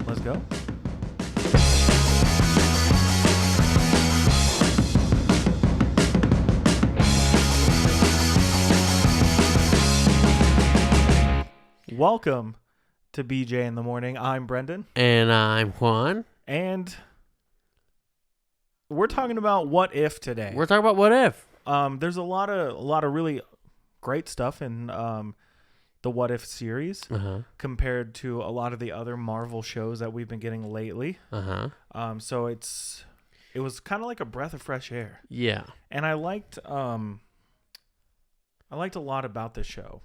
Let's go. Welcome to BJ in the Morning. I'm Brendan. And I'm Juan. And we're talking about what if today. We're talking about what if. There's a lot of really great stuff in the What If series compared to a lot of the other Marvel shows that we've been getting lately. So it was kind of like a breath of fresh air. Yeah. And I liked a lot about this show.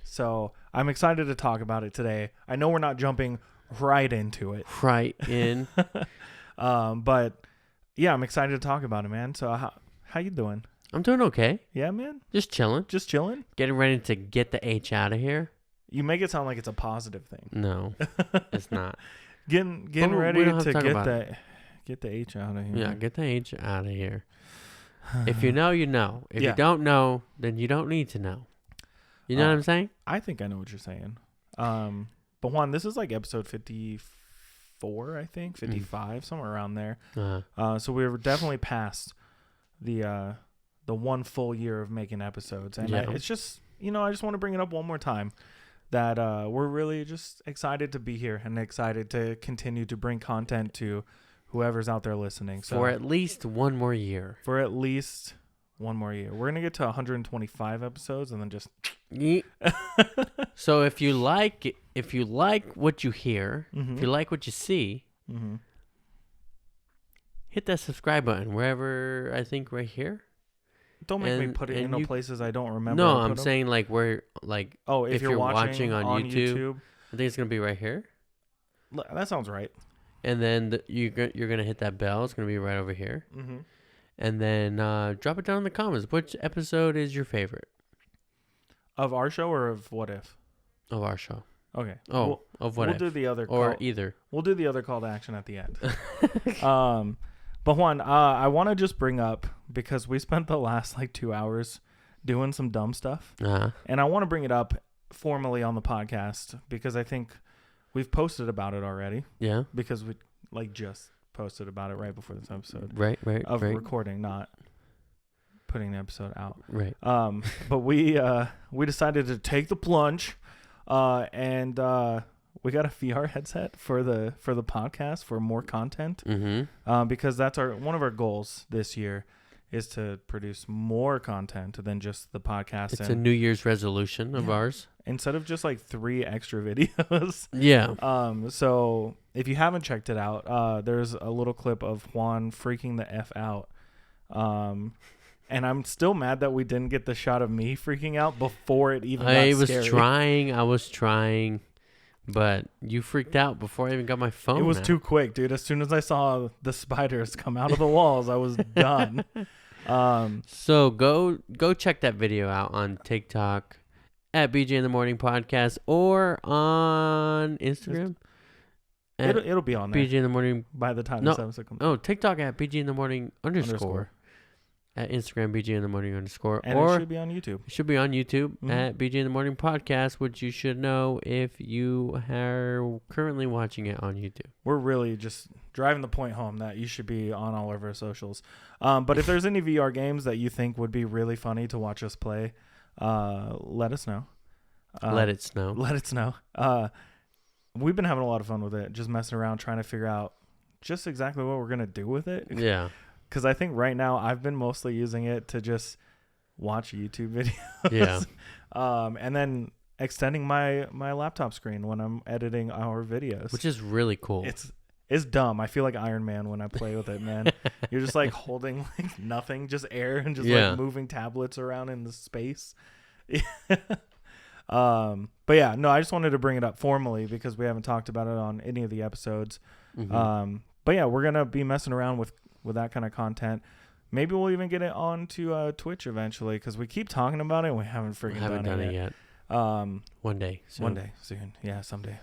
So I'm excited to talk about it today. I know we're not jumping right into it. Right in. But yeah, I'm excited to talk about it, man. So how you doing? I'm doing okay. Yeah, man. Just chilling. Just chilling? Getting ready to get the H out of here. You make it sound like it's a positive thing. No, it's not. Getting ready to get the H out of here. Yeah, get the H out of here. If you know, you know. If you don't know, then you don't need to know. You know what I'm saying? I think I know what you're saying. But Juan, this is like episode 54, I think, 55, somewhere around there. So we were definitely past the 1 full year of making episodes, and it's just I just want to bring it up one more time that we're really just excited to be here and excited to continue to bring content to whoever's out there listening. So for at least one more year. We're gonna get to 125 episodes and then just. So if you like what you hear, if you like what you see, hit that subscribe button wherever. I think right here. Don't make me put it in places I don't remember. No, I'm saying like where like. Oh, if you're watching on YouTube, I think it's gonna be right here. That sounds right. And then you're gonna hit that bell. It's gonna be right over here. And then drop it down in the comments. Which episode is your favorite? Of our show or of What If? Of our show. Okay. Of What If. We'll do the other or either. We'll do the other call to action at the end. But Juan, I want to just bring up, because we spent the last 2 hours doing some dumb stuff. And I want to bring it up formally on the podcast because I think we've posted about it already. Yeah. Because we just posted about it right before this episode. Right. Of recording, not putting the episode out. Right. But we decided to take the plunge, and we got a VR headset for the podcast for more content. Because that's one of our goals this year is to produce more content than just the podcast. It's a New Year's resolution of ours. Instead of just 3 extra videos. Yeah. So if you haven't checked it out, there's a little clip of Juan freaking the F out. And I'm still mad that we didn't get the shot of me freaking out before it even got scary. I was trying, but you freaked out before I even got my phone. It was too quick, dude. As soon as I saw the spiders come out of the walls, I was done. So go check that video out on TikTok at BJ in the Morning Podcast or on Instagram. It'll be on there. BJ in the Morning by the time this episode comes. Oh, TikTok at BJ in the Morning _. At Instagram, BJ in the Morning _ And it should be on YouTube. It should be on YouTube at BJ in the Morning Podcast, which you should know if you are currently watching it on YouTube. We're really just driving the point home that you should be on all of our socials. But if there's any VR games that you think would be really funny to watch us play, let us know. Let it snow. Let it snow. We've been having a lot of fun with it, just messing around, trying to figure out just exactly what we're going to do with it. Yeah. Because I think right now I've been mostly using it to just watch YouTube videos. Yeah. And then extending my laptop screen when I'm editing our videos. Which is really cool. It's dumb. I feel like Iron Man when I play with it, man. You're just holding nothing, just air and just moving tablets around in the space. But yeah, no, I just wanted to bring it up formally because we haven't talked about it on any of the episodes. But yeah, we're going to be messing around with that kind of content. Maybe we'll even get it onto Twitch eventually because we keep talking about it and we haven't done it yet. One day soon. Yeah, someday.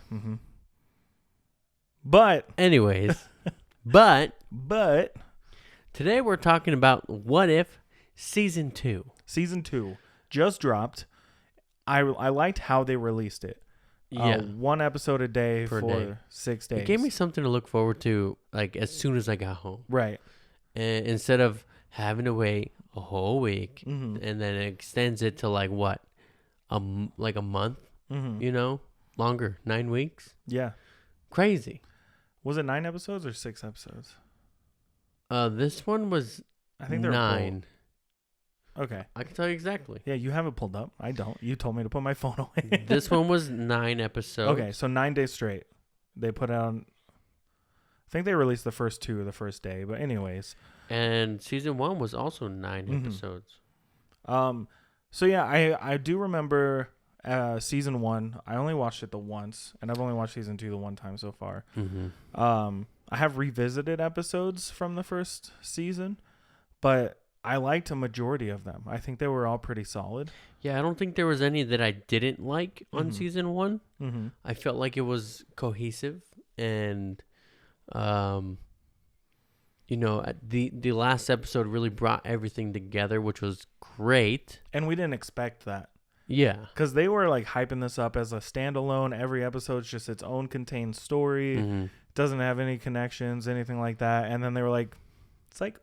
But anyways, but today we're talking about What If Season 2. Season 2 just dropped. I liked how they released it. Yeah. 1 episode a day Per for day. 6 days. It gave me something to look forward to, like, as soon as I got home. Right. And instead of having to wait a whole week, Mm-hmm. and then it extends it to, like, what? Like a month? Mm-hmm. You know? Longer. 9 weeks? Yeah. Crazy. Was it 9 episodes or 6 episodes? This one was I think they're 9. Okay. I can tell you exactly. Yeah, you have it pulled up. I don't. You told me to put my phone away. This one was 9 episodes. Okay, so 9 days straight. They put out. I think they released the first 2 the first day, but anyways. And season 1 was also 9 Mhm. episodes. So yeah, I do remember season 1. I only watched it the once, and I've only watched season 2 the one time so far. Mm-hmm. I have revisited episodes from the first season, but I liked a majority of them. I think they were all pretty solid. Yeah, I don't think there was any that I didn't like on Mhm. season 1. Mm-hmm. I felt like it was cohesive, and you know, the last episode really brought everything together, which was great. And we didn't expect that. Yeah. Because they were like hyping this up as a standalone. Every episode's just its own contained story. Mm-hmm. Doesn't have any connections, anything like that. And then they were like, it's like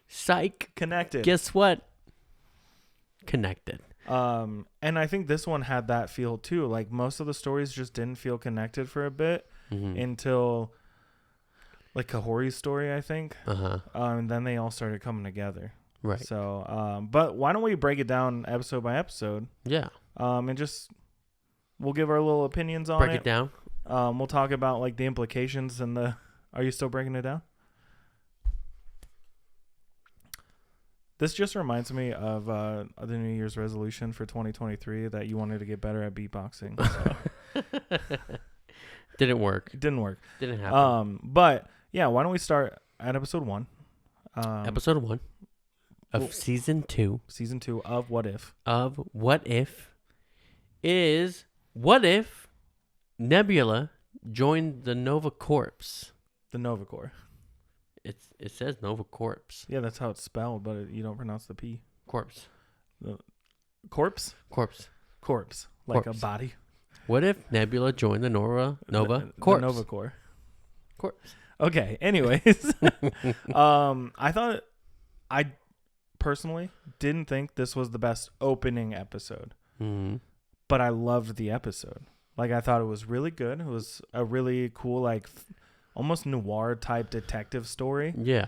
Psych. connected. Guess what? Connected. And I think this one had that feel too. Like most of the stories just didn't feel connected for a bit Mm-hmm. until like Kahori's story, I think. Uh-huh. And then they all started coming together. Right. So, but why don't we break it down episode by episode? Yeah. And just we'll give our little opinions on Break it down. We'll talk about like the implications and the. Are you still breaking it down? This just reminds me of the New Year's resolution for 2023 that you wanted to get better at beatboxing. So. Didn't work. It didn't work. Didn't happen. But yeah, why don't we start at episode 1? Episode 1 of season 2 Season 2 of What If. of What If is what if Nebula joined the Nova Corps? The Nova Corps. It says Nova Corps. Yeah, that's how it's spelled, but you don't pronounce the P. Corpse. Corpse? Corpse. Corpse. Like Corpse. a body. What if Nebula joined the Nova The Corps? Nova Corps. Corpse. Okay, anyways. I personally didn't think this was the best opening episode, Mm-hmm. but I loved the episode. Like, I thought it was really good. It was a really cool, like, almost noir type detective story. Yeah.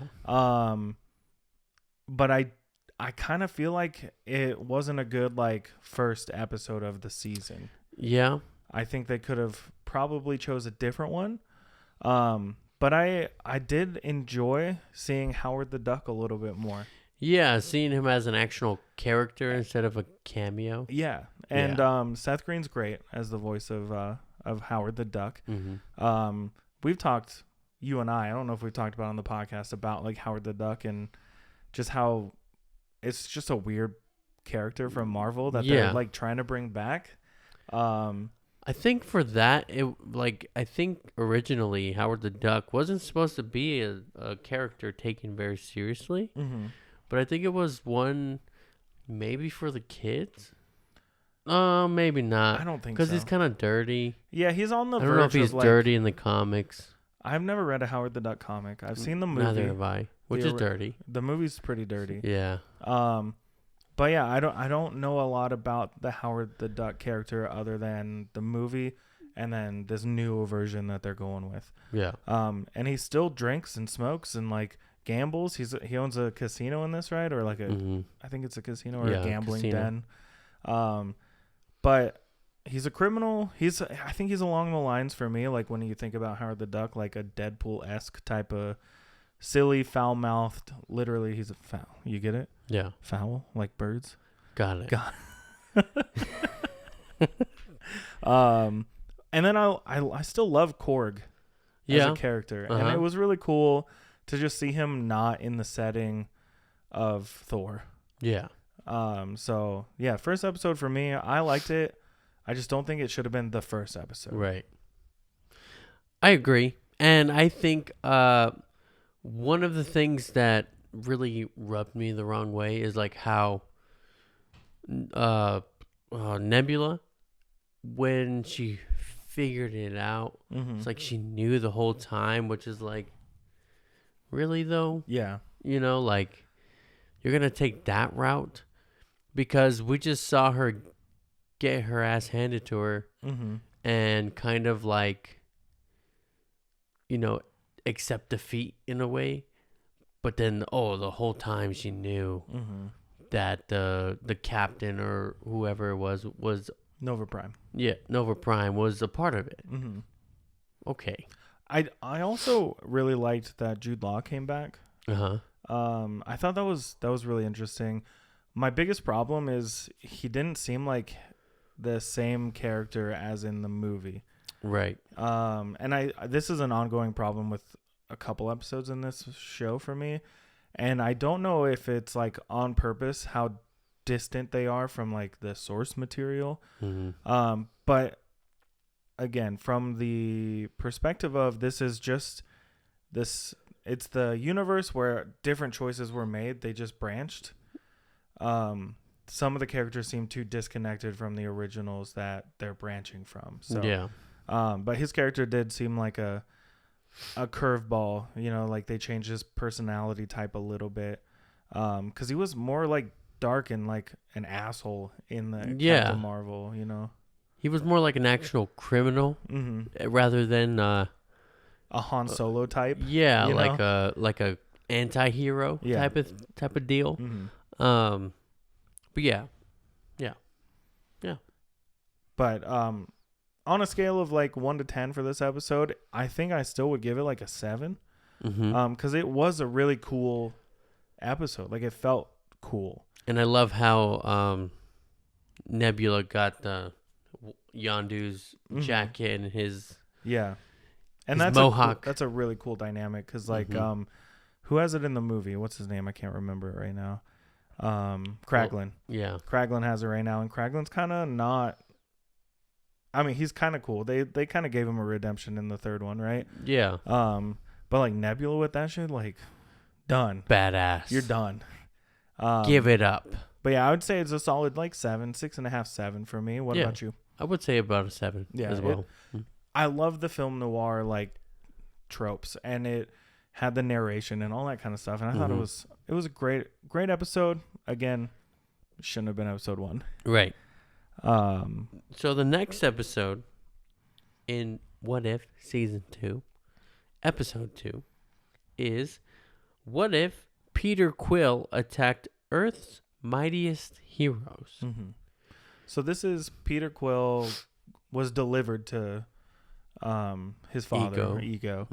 But I kind of feel like it wasn't a good, like, first episode of the season. Yeah. I think they could have probably chose a different one. But I did enjoy seeing Howard the Duck a little bit more. Yeah, seeing him as an actual character instead of a cameo. Yeah. And Seth Green's great as the voice of Howard the Duck. Mm-hmm. We've talked, you and I don't know if we've talked about on the podcast about like Howard the Duck and just how it's just a weird character from Marvel that they're like trying to bring back. I think for that, I think originally Howard the Duck wasn't supposed to be a character taken very seriously, but I think it was one maybe for the kids. Maybe not. I don't think because so. he's kind of dirty. Yeah, he's on the I verge don't know if he's of, dirty in the comics. I've never read a Howard the Duck comic. I've seen the movie. Neither have I, which is dirty. The movie's pretty dirty. Yeah. But yeah, I don't know a lot about the Howard the Duck character other than the movie and then this new version that they're going with. Yeah. And he still drinks and smokes and like gambles. He owns a casino in this, right? Or like I think it's a casino or a gambling den. But he's a criminal. I think he's along the lines for me, like when you think about Howard the Duck, like a Deadpool-esque type of silly, foul-mouthed. Literally, he's a foul. You get it? Yeah. Foul, like birds. Got it. And then I still love Korg as a character, and it was really cool to just see him not in the setting of Thor. Yeah. So yeah, first episode for me, I liked it. I just don't think it should have been the first episode. Right. I agree. And I think one of the things that really rubbed me the wrong way is like how Nebula, when she figured it out. Mm-hmm. It's like she knew the whole time, which is like, really though? Yeah. You know, like, you're going to take that route? Because we just saw her get her ass handed to her Mm-hmm. and kind of like, you know, accept defeat in a way. But then, the whole time she knew that the captain or whoever it was Nova Prime. Yeah, Nova Prime was a part of it. Mm-hmm. Okay. I also really liked that Jude Law came back. Uh-huh. I thought that was really interesting. My biggest problem is he didn't seem like the same character as in the movie. Right. And this is an ongoing problem with a couple episodes in this show for me, and I don't know if it's like on purpose how distant they are from like the source material. Mm-hmm. But again, from the perspective of this is just this, it's the universe where different choices were made. They just branched. Some of the characters seem too disconnected from the originals that they're branching from. So yeah. But his character did seem like a curveball, you know, like they changed his personality type a little bit. Cause he was more like dark and like an asshole in the Captain Marvel, you know. He was more like an actual criminal rather than a Han Solo type. Yeah, you know? like a anti-hero type of deal. Mm-hmm. But yeah. But on a scale of like 1 to 10 for this episode, I think I still would give it like a 7. Mm-hmm. Because it was a really cool episode. Like it felt cool. And I love how Nebula got the Yondu's jacket and his and his that's mohawk. That's a really cool dynamic because like who has it in the movie? What's his name? I can't remember it right now. Kraglin. Well, Kraglin has it right now, and Kraglin's kind of not. I mean, he's kind of cool. They kind of gave him a redemption in the third one, right? Yeah. But like Nebula with that shit, like done. Badass. You're done. Give it up. But yeah, I would say it's a solid like 7, 6.5, 7 for me. What about you? I would say about a 7 as well. I love the film noir like tropes, and it had the narration and all that kind of stuff. And I thought it was a great episode. Again, shouldn't have been episode 1. Right. So the next episode in What If Season 2, Episode 2, is What If Peter Quill attacked Earth's mightiest heroes? Mm-hmm. So this is Peter Quill was delivered to his father, Ego.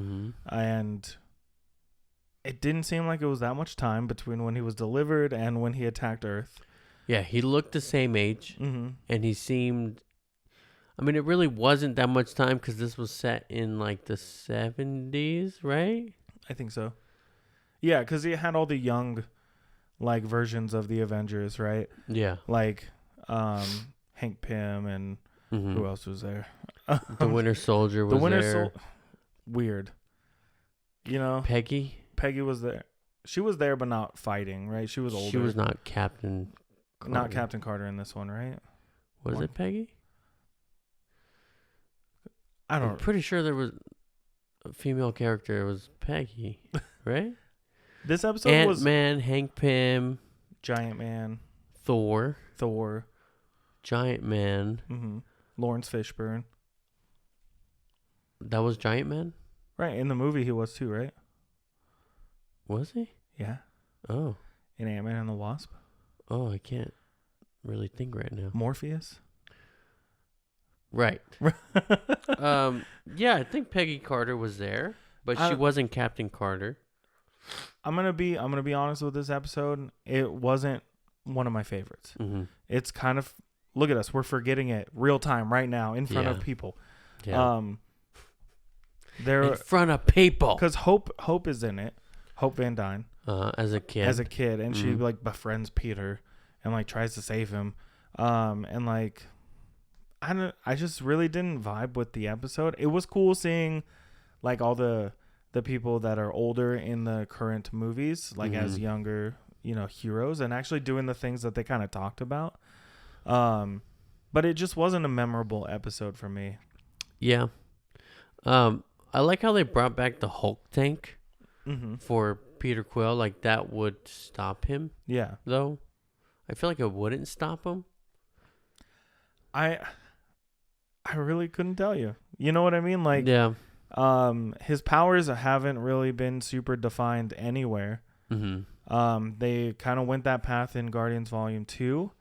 And it didn't seem like it was that much time between when he was delivered and when he attacked Earth. Yeah, he looked the same age, and he seemed... I mean, it really wasn't that much time because this was set in, like, the 70s, right? I think so. Yeah, because he had all the young, like, versions of the Avengers, right? Yeah. Like, Hank Pym and who else was there? The Winter Soldier was there. Weird. You know? Peggy was there. She was there, but not fighting, right? She was older. She was not Captain Carter. Not Captain Carter in this one, right? Was it Peggy? I'm pretty sure there was a female character. It was Peggy, right? This episode was Ant-Man, Hank Pym, Giant Man, Thor, Giant Man, Lawrence Fishburne. That was Giant Man? Right, in the movie he was too, right? Was he? Yeah. Oh. In Ant-Man and the Wasp. Oh, I can't really think right now. Morpheus. Right. Yeah, I think Peggy Carter was there, but she wasn't Captain Carter. I'm gonna be honest with this episode. It wasn't one of my favorites. It's kind of, look at us, we're forgetting it real time right now in front of people. Yeah. They're in front of people because Hope is in it. Hope Van Dyne. As a kid, and she like befriends Peter and like tries to save him. And like I just really didn't vibe with the episode. It was cool seeing like all the people that are older in the current movies, like as younger, heroes, and actually doing the things that they kind of talked about. But it just wasn't a memorable episode for me. Yeah. I like how they brought back the Hulk tank for Peter Quill. Like, that would stop him. Yeah. Though. I feel like it wouldn't stop him. I really couldn't tell you. You know what I mean? Like, yeah. His powers haven't really been super defined anywhere. They kind of went that path in Guardians Volume 2.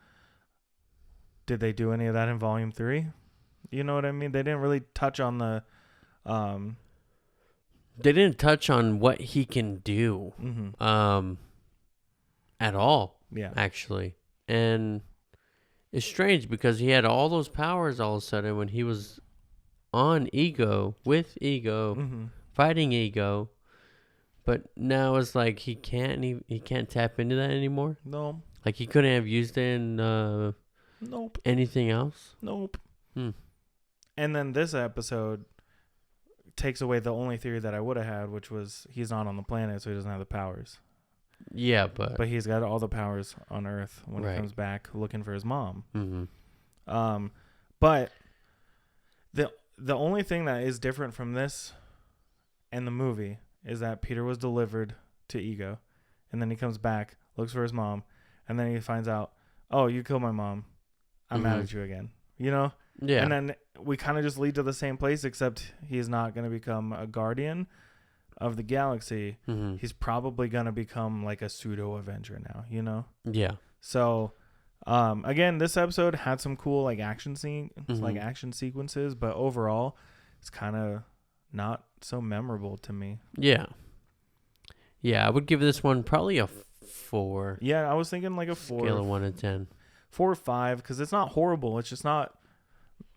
Did they do any of that in Volume 3? You know what I mean? They didn't really touch on the... They didn't touch on what he can do at all, actually. And it's strange because he had all those powers all of a sudden when he was on Ego, with Ego, fighting Ego. But now it's like he can't tap into that anymore. No. Like he couldn't have used it in nope. anything else. Nope. And then this episode takes away the only theory that I would have had, which was he's not on the planet, so he doesn't have the powers. Yeah, but he's got all the powers on Earth when he comes back looking for his mom. But the only thing that is different from this and the movie is that Peter was delivered to Ego, and then he comes back, looks for his mom, and then he finds out, oh, you killed my mom. I'm mad at you again. You know? Yeah. And then we kind of just lead to the same place, except he's not going to become a guardian of the galaxy. He's probably going to become like a pseudo Avenger now, you know? Yeah. So, again, this episode had some cool like action sequences, but overall, it's kind of not so memorable to me. Yeah. Yeah, I would give this one probably a 4. Yeah, I was thinking like a 4. Scale of 1 to 10. 4 or 5, because it's not horrible. It's just not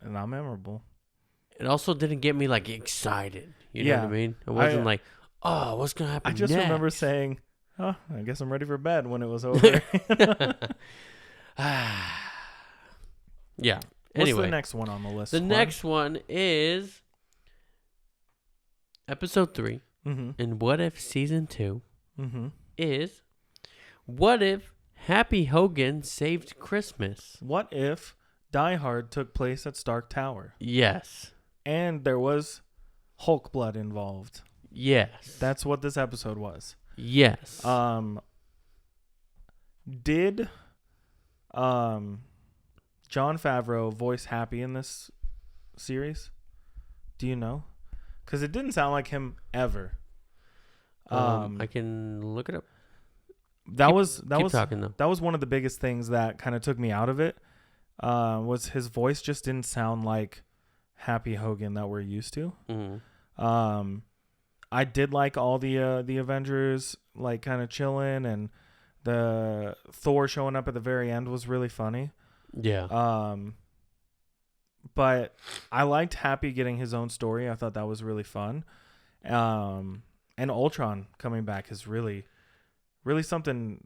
memorable. It also didn't get me like excited. You know what I mean? It wasn't like, oh, what's gonna happen? I just next? remember saying, "Oh, I guess I'm ready for bed" when it was over. Yeah. What's Anyway, the next one on the list? The next one is episode 3 in What If Season 2 is What If Happy Hogan Saved Christmas? What if Die Hard took place at Stark Tower? Yes. And there was Hulk blood involved. Yes. That's what this episode was. Yes. Did Jon Favreau voice Happy in this series? Do you know? Because it didn't sound like him ever. I can look it up. That was talking, though. That was one of the biggest things that kind of took me out of it. Was his voice just didn't sound like Happy Hogan that we're used to. I did like all the Avengers like kind of chilling, and the Thor showing up at the very end was really funny. Yeah. But I liked Happy getting his own story. I thought that was really fun. And Ultron coming back is really, really something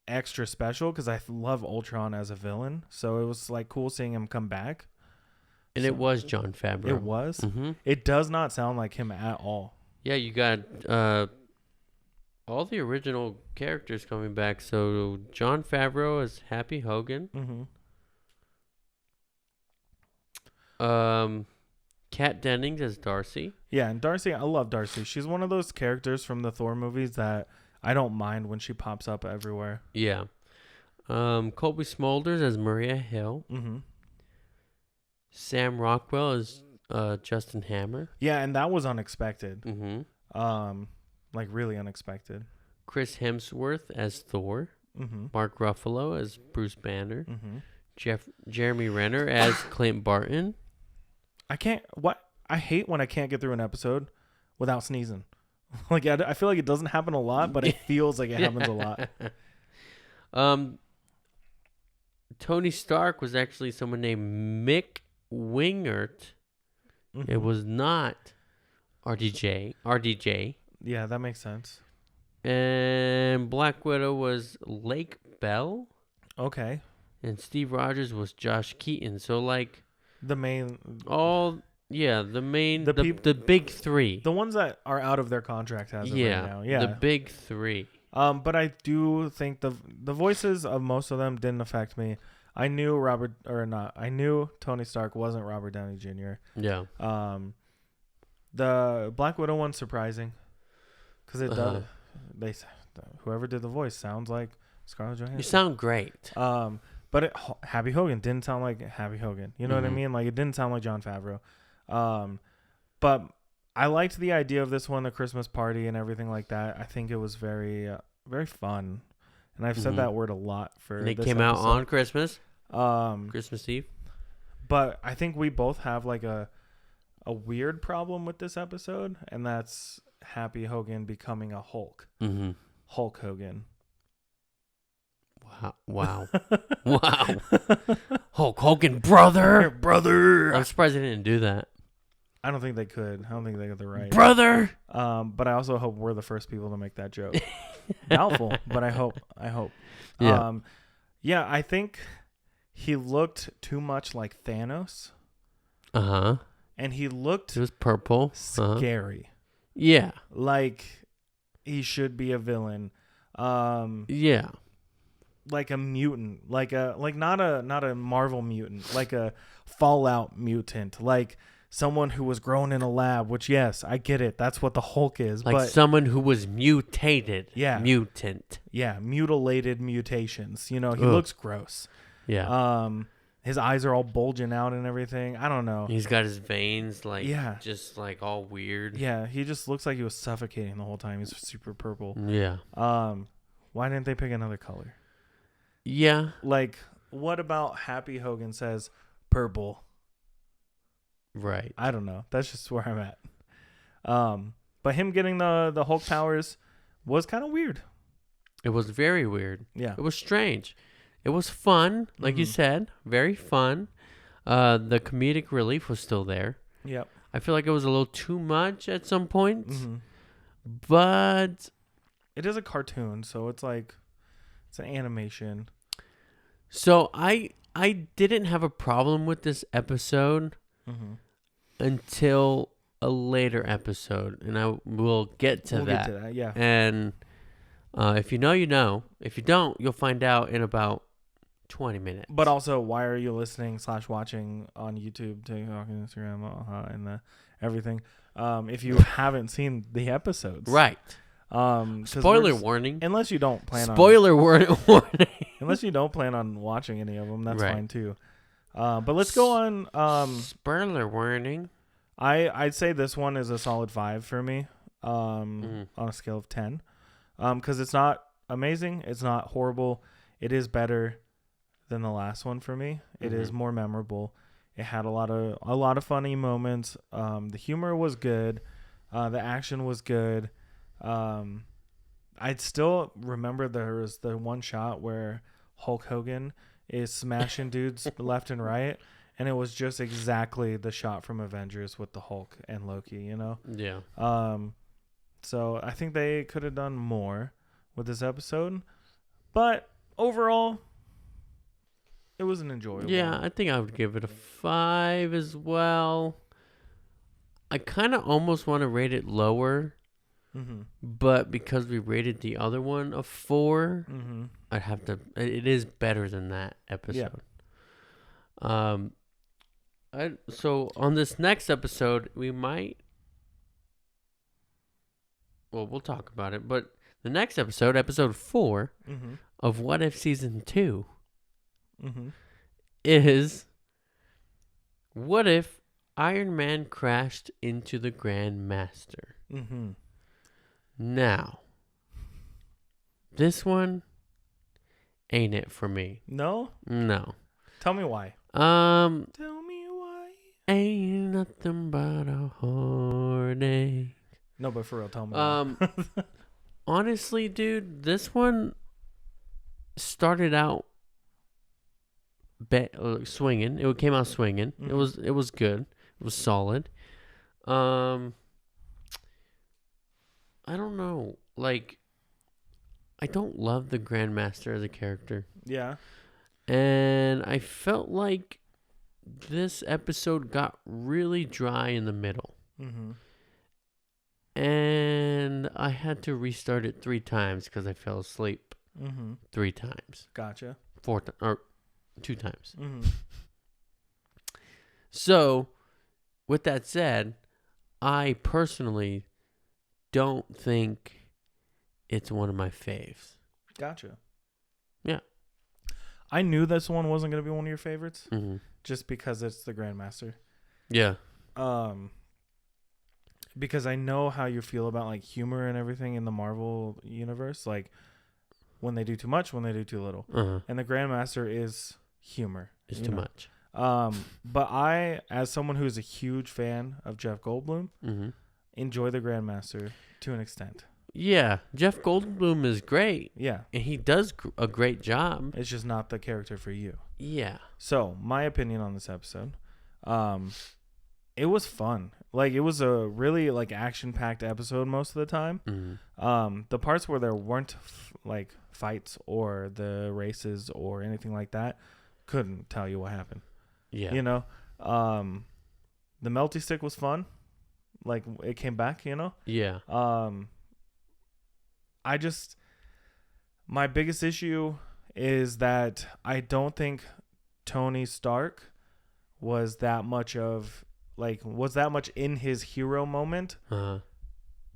extra special because I love Ultron as a villain. So it was like cool seeing him come back. And it was Jon Favreau. It was? It does not sound like him at all. Yeah, you got all the original characters coming back. So Jon Favreau as Happy Hogan. Kat Dennings as Darcy. Yeah, and Darcy, I love Darcy. She's one of those characters from the Thor movies that I don't mind when she pops up everywhere. Yeah. Colby Smulders as Maria Hill. Sam Rockwell as Justin Hammer. Yeah, and that was unexpected. Like really unexpected. Chris Hemsworth as Thor. Mark Ruffalo as Bruce Banner. Jeremy Renner as Clint Barton. I hate when I can't get through an episode without sneezing. Like I feel like it doesn't happen a lot, but it feels like it happens a lot. Tony Stark was actually someone named Mick Wingert. It was not RDJ. Yeah, that makes sense. And Black Widow was Lake Bell. Okay. And Steve Rogers was Josh Keaton. So like the main the big three. The ones that are out of their contract as of right now. Yeah. The big three. But I do think the voices of most of them didn't affect me. I knew Tony Stark wasn't Robert Downey Jr. Yeah. The Black Widow one's surprising because it does. Whoever did the voice sounds like Scarlett Johansson. You sound great. But Happy Hogan didn't sound like Happy Hogan. You know what I mean? Like, it didn't sound like Jon Favreau. But I liked the idea of this one, the Christmas party and everything like that. I think it was very, very fun. And I've said that word a lot for and it this came out episode. on Christmas. Christmas Eve. But I think we both have like a weird problem with this episode, and that's Happy Hogan becoming a Hulk. Mm-hmm. Hulk Hogan. Wow. Wow. Hulk Hogan, brother. I'm surprised they didn't do that. I don't think they could. I don't think they got the right. Brother. But I also hope we're the first people to make that joke. Doubtful, but I hope. Yeah. Yeah, I think he looked too much like Thanos. Uh-huh. And he looked It was purple. Scary. Yeah. Like he should be a villain. Yeah. Like a mutant. Like not a Marvel mutant, like a Fallout mutant. Like someone who was grown in a lab, which yes, I get it. That's what the Hulk is. Like someone who was mutated. Yeah. Mutant. Yeah, mutilated mutations. You know, he looks gross. Yeah. His eyes are all bulging out and everything. I don't know. He's got his veins just like all weird. Yeah, he just looks like he was suffocating the whole time. He's super purple. Yeah. Why didn't they pick another color? Yeah. Like, what about Happy Hogan says purple? Right. I don't know. That's just where I'm at. But him getting the Hulk powers was kind of weird. It was very weird. Yeah. It was strange. It was fun, like you said, very fun. The comedic relief was still there. Yep. I feel like it was a little too much at some points, but it is a cartoon, so it's like it's an animation. So I didn't have a problem with this episode until a later episode, and I will get to that. Get to that, yeah. And if you know, you know. If you don't, you'll find out in about 20 minutes. But also, why are you listening / watching on YouTube, TikTok, Instagram, and everything? If you haven't seen the episodes, right? Spoiler warning. Unless you don't plan Spoiler warning. Unless you don't plan on watching any of them, that's fine too. But let's go on. Spoiler warning. I'd say this one is a solid 5 for me. On a scale of 10, because it's not amazing, it's not horrible. It is better than the last one for me. It is more memorable. It had a lot of funny moments. The humor was good. The action was good. I'd still remember there was the one shot where Hulk Hogan is smashing dudes left and right, and it was just exactly the shot from Avengers with the Hulk and Loki, you know? Yeah. So I think they could have done more with this episode, but overall, it was an enjoyable. Yeah, I think I would give it a 5 as well. I kind of almost want to rate it lower, but because we rated the other one a 4, I'd have to. It is better than that episode. Yeah. So on this next episode, we might. Well, we'll talk about it, but the next episode, episode 4 of What If Season 2, is what if Iron Man crashed into the Grand Master? Now, this one ain't it for me. No? No. Tell me why. Tell me why. Ain't nothing but a heartache. No, but for real, tell me. Honestly, dude, this one started out swinging. It came out swinging. It was good. It was solid. I don't know. Like, I don't love the Grandmaster as a character. Yeah. And I felt like this episode got really dry in the middle. And I had to restart it 3 times because I fell asleep 3 times. Gotcha. 4 times. Or 2 times. Mm-hmm. So, with that said, I personally don't think it's one of my faves. Gotcha. Yeah. I knew this one wasn't going to be one of your favorites Mm-hmm. just because it's the Grandmaster. Yeah. Because I know how you feel about like humor and everything in the Marvel universe, like when they do too much, when they do too little. Uh-huh. And the Grandmaster is humor. It's too much. But I, as someone who is a huge fan of Jeff Goldblum, Mm-hmm. enjoy the Grandmaster to an extent. Yeah, Jeff Goldblum is great. Yeah. And he does a great job. It's just not the character for you. Yeah. So, my opinion on this episode, it was fun. Like, it was a really, like, action-packed episode most of the time. Mm-hmm. The parts where there weren't, like, fights or the races or anything like that, couldn't tell you what happened. Yeah. You know? The melty stick was fun. Like, it came back, you know? Yeah. My biggest issue is that I don't think Tony Stark was that much in his hero moment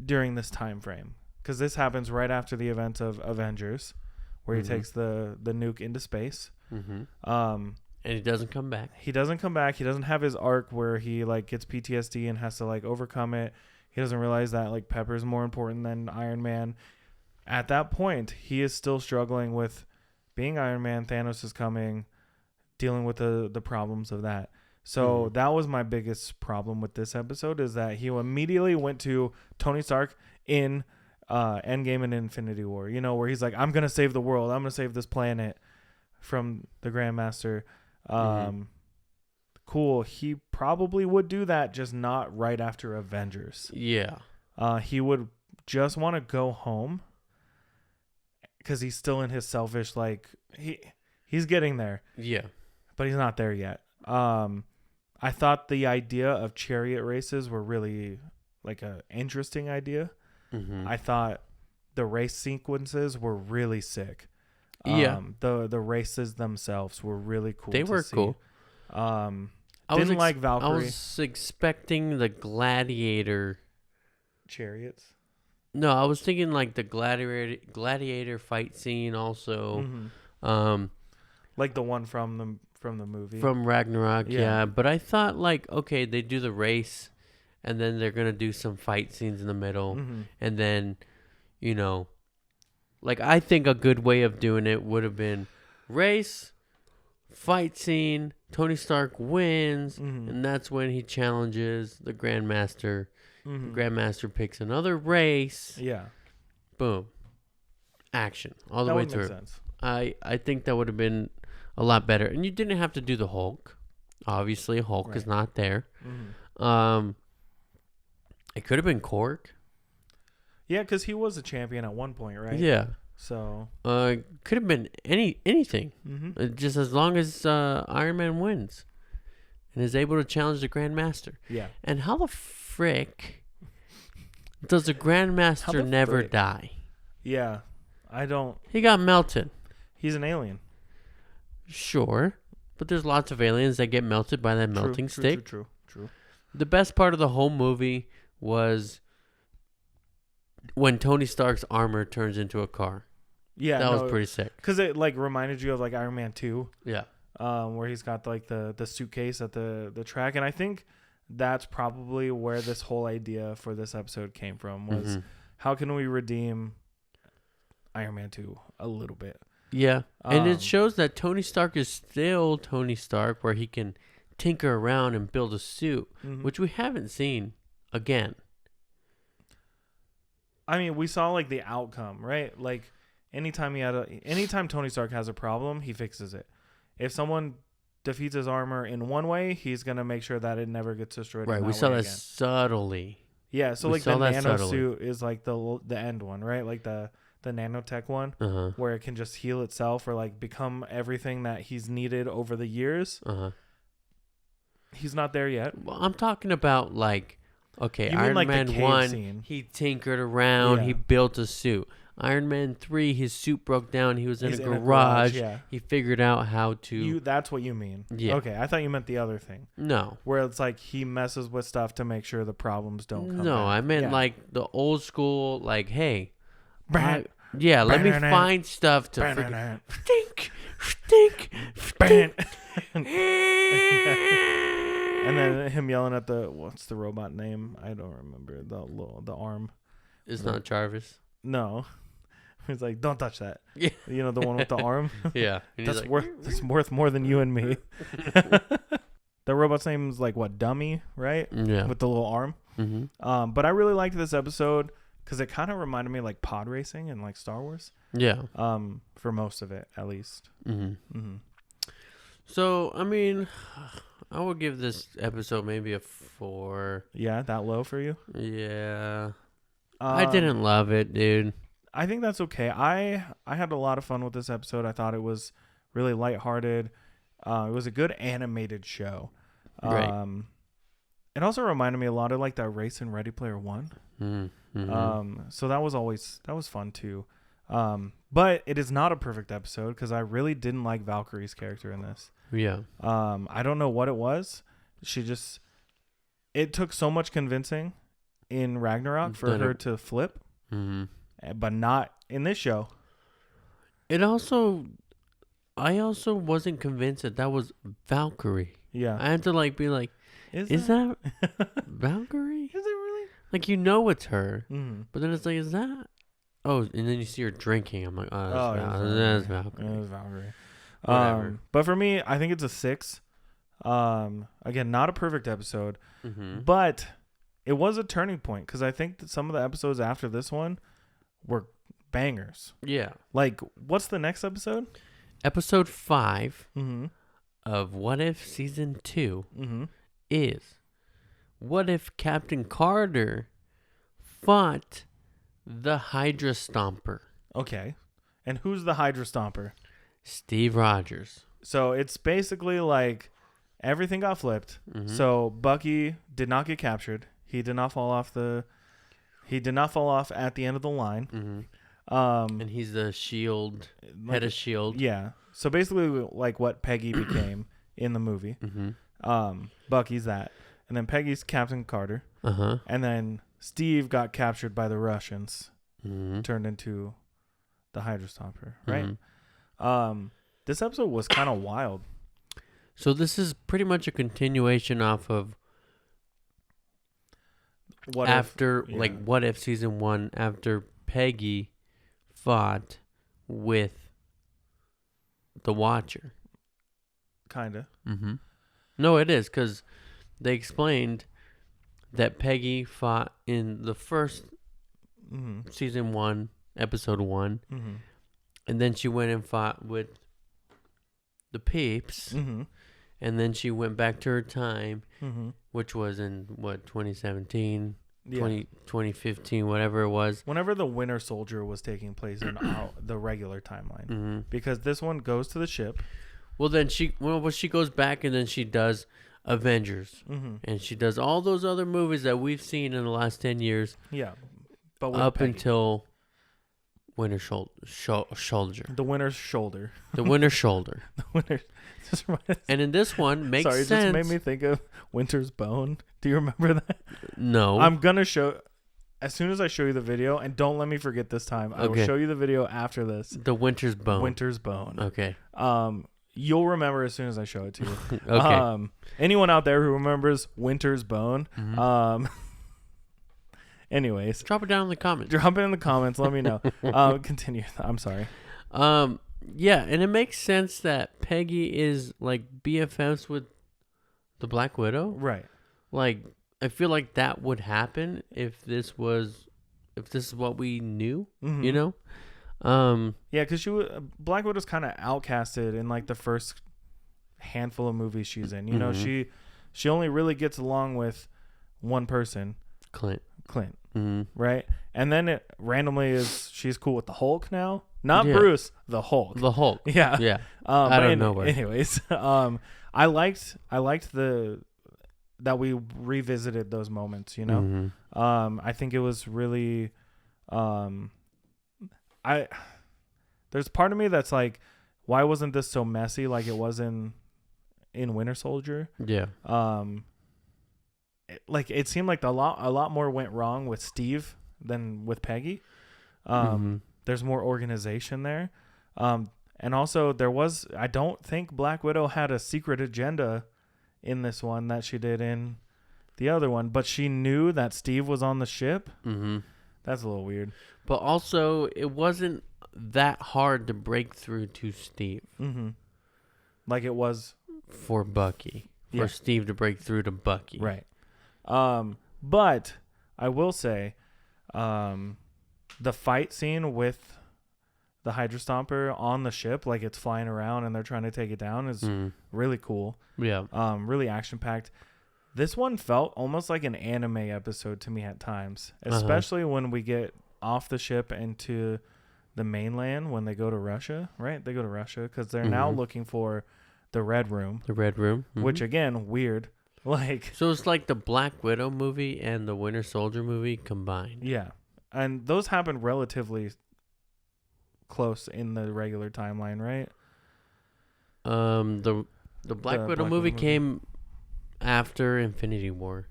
during this time frame. Because this happens right after the events of Avengers, where he takes the nuke into space. Mm-hmm. And he doesn't come back. He doesn't come back. He doesn't have his arc where he like gets PTSD and has to like overcome it. He doesn't realize that like Pepper's more important than Iron Man. At that point, he is still struggling with being Iron Man. Thanos is coming, dealing with the problems of that. So that was my biggest problem with this episode, is that he immediately went to Tony Stark in Endgame and Infinity War, you know, where he's like, I'm going to save the world. I'm going to save this planet from the Grandmaster. Cool. He probably would do that, just not right after Avengers. Yeah. He would just want to go home because he's still in his selfish, like, he's getting there. Yeah. But he's not there yet. I thought the idea of chariot races were really like a interesting idea. Mm-hmm. I thought the race sequences were really sick. Yeah. The races themselves were really cool. They were cool. Didn't like Valkyrie. I was expecting the gladiator chariots. No, I was thinking like the gladiator fight scene also. Mm-hmm. Like the one from the movie. From Ragnarok, yeah. But I thought like, okay, they do the race and then they're going to do some fight scenes in the middle. Mm-hmm. And then, you know, like I think a good way of doing it would have been race, fight scene, Tony Stark wins, and that's when he challenges the Grandmaster. The Grandmaster picks another race. Yeah. Boom. Action. All the way through. Make sense. I think that would have been a lot better. And you didn't have to do the Hulk. Obviously, Hulk is not there. Mm-hmm. It could have been Korg. Yeah, because he was a champion at one point, right? Yeah. So. Could have been anything. Mm-hmm. Just as long as Iron Man wins and is able to challenge the Grandmaster. Yeah. And how the frick does the Grandmaster never die? Yeah. I don't. He got melted. He's an alien. Sure. But there's lots of aliens that get melted by that melting stick. True. The best part of the whole movie was when Tony Stark's armor turns into a car. Yeah. That was pretty sick. Because it like reminded you of like Iron Man 2. Yeah. Where he's got like the suitcase at the track. And I think that's probably where this whole idea for this episode came from, was how can we redeem Iron Man 2 a little bit. Yeah. And it shows that Tony Stark is still Tony Stark, where he can tinker around and build a suit, which we haven't seen again. I mean, we saw like the outcome, right? Like anytime Tony Stark has a problem, he fixes it. If someone defeats his armor in one way, he's going to make sure that it never gets destroyed. Right. We saw that subtly. Yeah. So like the nano suit is like the end one, right? Like the nanotech one, where it can just heal itself or like become everything that he's needed over the years. He's not there yet. Well, I'm talking about like, okay, you Iron mean, like, Man 1, he tinkered around, he built a suit. Iron Man 3, his suit broke down. He was in a garage. Yeah. He figured out how to. That's what you mean. Yeah. Okay, I thought you meant the other thing. No. Where it's like he messes with stuff to make sure the problems don't come No, back. I meant like the old school, like, hey. let me find stuff to freaking stink. And then him yelling at what's the robot name? I don't remember the arm. It's not Jarvis. No, he's like, don't touch that. Yeah, you know the one with the arm. Yeah, that's worth more than you and me. The robot's name is like what, Dummy, right? Yeah, with the little arm. Mm-hmm. But I really liked this episode because it kind of reminded me like pod racing and like Star Wars. Yeah. For most of it, at least. So I mean, I would give this episode maybe a 4. Yeah, that low for you? Yeah. I didn't love it, dude. I think that's okay. I had a lot of fun with this episode. I thought it was really lighthearted. It was a good animated show. Right. It also reminded me a lot of like that race in Ready Player One. So that was fun too. But it is not a perfect episode because I really didn't like Valkyrie's character in this. Yeah. I don't know what it was. It took so much convincing in Ragnarok for her to flip, but not in this show. I also wasn't convinced that was Valkyrie. Yeah. I had to like be like, is that Valkyrie? Is it really? Like, it's her. But then it's like, is that? Oh, and then you see her drinking. I'm like, that's Valkyrie. It was Valkyrie. Whatever. But for me, I think it's a 6. Again, not a perfect episode, but it was a turning point because I think that some of the episodes after this one were bangers. Yeah. Like, what's the next episode? Episode 5 of What If Season 2 is what if Captain Carter fought the Hydra Stomper? Okay. And who's the Hydra Stomper? Steve Rogers. So it's basically like everything got flipped. So Bucky did not get captured. He did not fall off at the end of the line. And he's the shield, head of shield. Yeah. So basically like what Peggy became in the movie. Bucky's that. And then Peggy's Captain Carter. And then Steve got captured by the Russians. Turned into the Hydra Stomper, right? This episode was kind of wild. So this is pretty much a continuation off of What If Season 1 after Peggy fought with the Watcher. Kinda. No, it is because they explained that Peggy fought in the first Season 1, Episode 1, and then she went and fought with the Peeps, and then she went back to her time, which was in, 2017, 2015, whatever it was. Whenever the Winter Soldier was taking place in the regular timeline. Because this one goes to the ship. Well, then she goes back and then she does Avengers. And she does all those other movies that we've seen in the last 10 years. Yeah. But up until Winter Soldier. The Winter's Shoulder. The Winter Shoulder. The Winter. And in this one, makes sense. Sorry, it just made me think of Winter's Bone. Do you remember that? No. I'm going to show... As soon as I show you the video, and don't let me forget this time, I will show you the video after this. The Winter's Bone. Winter's Bone. Okay. You'll remember as soon as I show it to you. Okay. Anyone out there who remembers Winter's Bone, anyways, drop it down in the comments. Drop it in the comments. Let me know. Continue. I'm sorry. Yeah, and it makes sense that Peggy is like BFFs with the Black Widow. Right. Like, I feel like that would happen if this is what we knew, you know? Yeah, because Black Widow's kind of outcasted in like the first handful of movies she's in. You know, she only really gets along with one person, Clint, right? And then it randomly she's cool with the Hulk now, not Bruce, the Hulk. The Hulk, yeah. I don't know. Anyways, I liked that we revisited those moments. You know, I think it was really there's part of me that's like, why wasn't this so messy like it was in Winter Soldier? Yeah. It seemed like a lot more went wrong with Steve than with Peggy. There's more organization there. And also I don't think Black Widow had a secret agenda in this one that she did in the other one, but she knew that Steve was on the ship. That's a little weird. But also, it wasn't that hard to break through to Steve. Like it was for Bucky. For Steve to break through to Bucky. Right. But I will say, the fight scene with the Hydra Stomper on the ship, like it's flying around and they're trying to take it down, is really cool. Yeah. Really action packed. This one felt almost like an anime episode to me at times, especially when we get off the ship into the mainland when they go to Russia, right? They go to Russia because they're now looking for the Red Room. The Red Room. Which, again, weird. So it's like the Black Widow movie and the Winter Soldier movie combined. Yeah. And those happened relatively close in the regular timeline, right? The Black Widow movie came after Infinity War.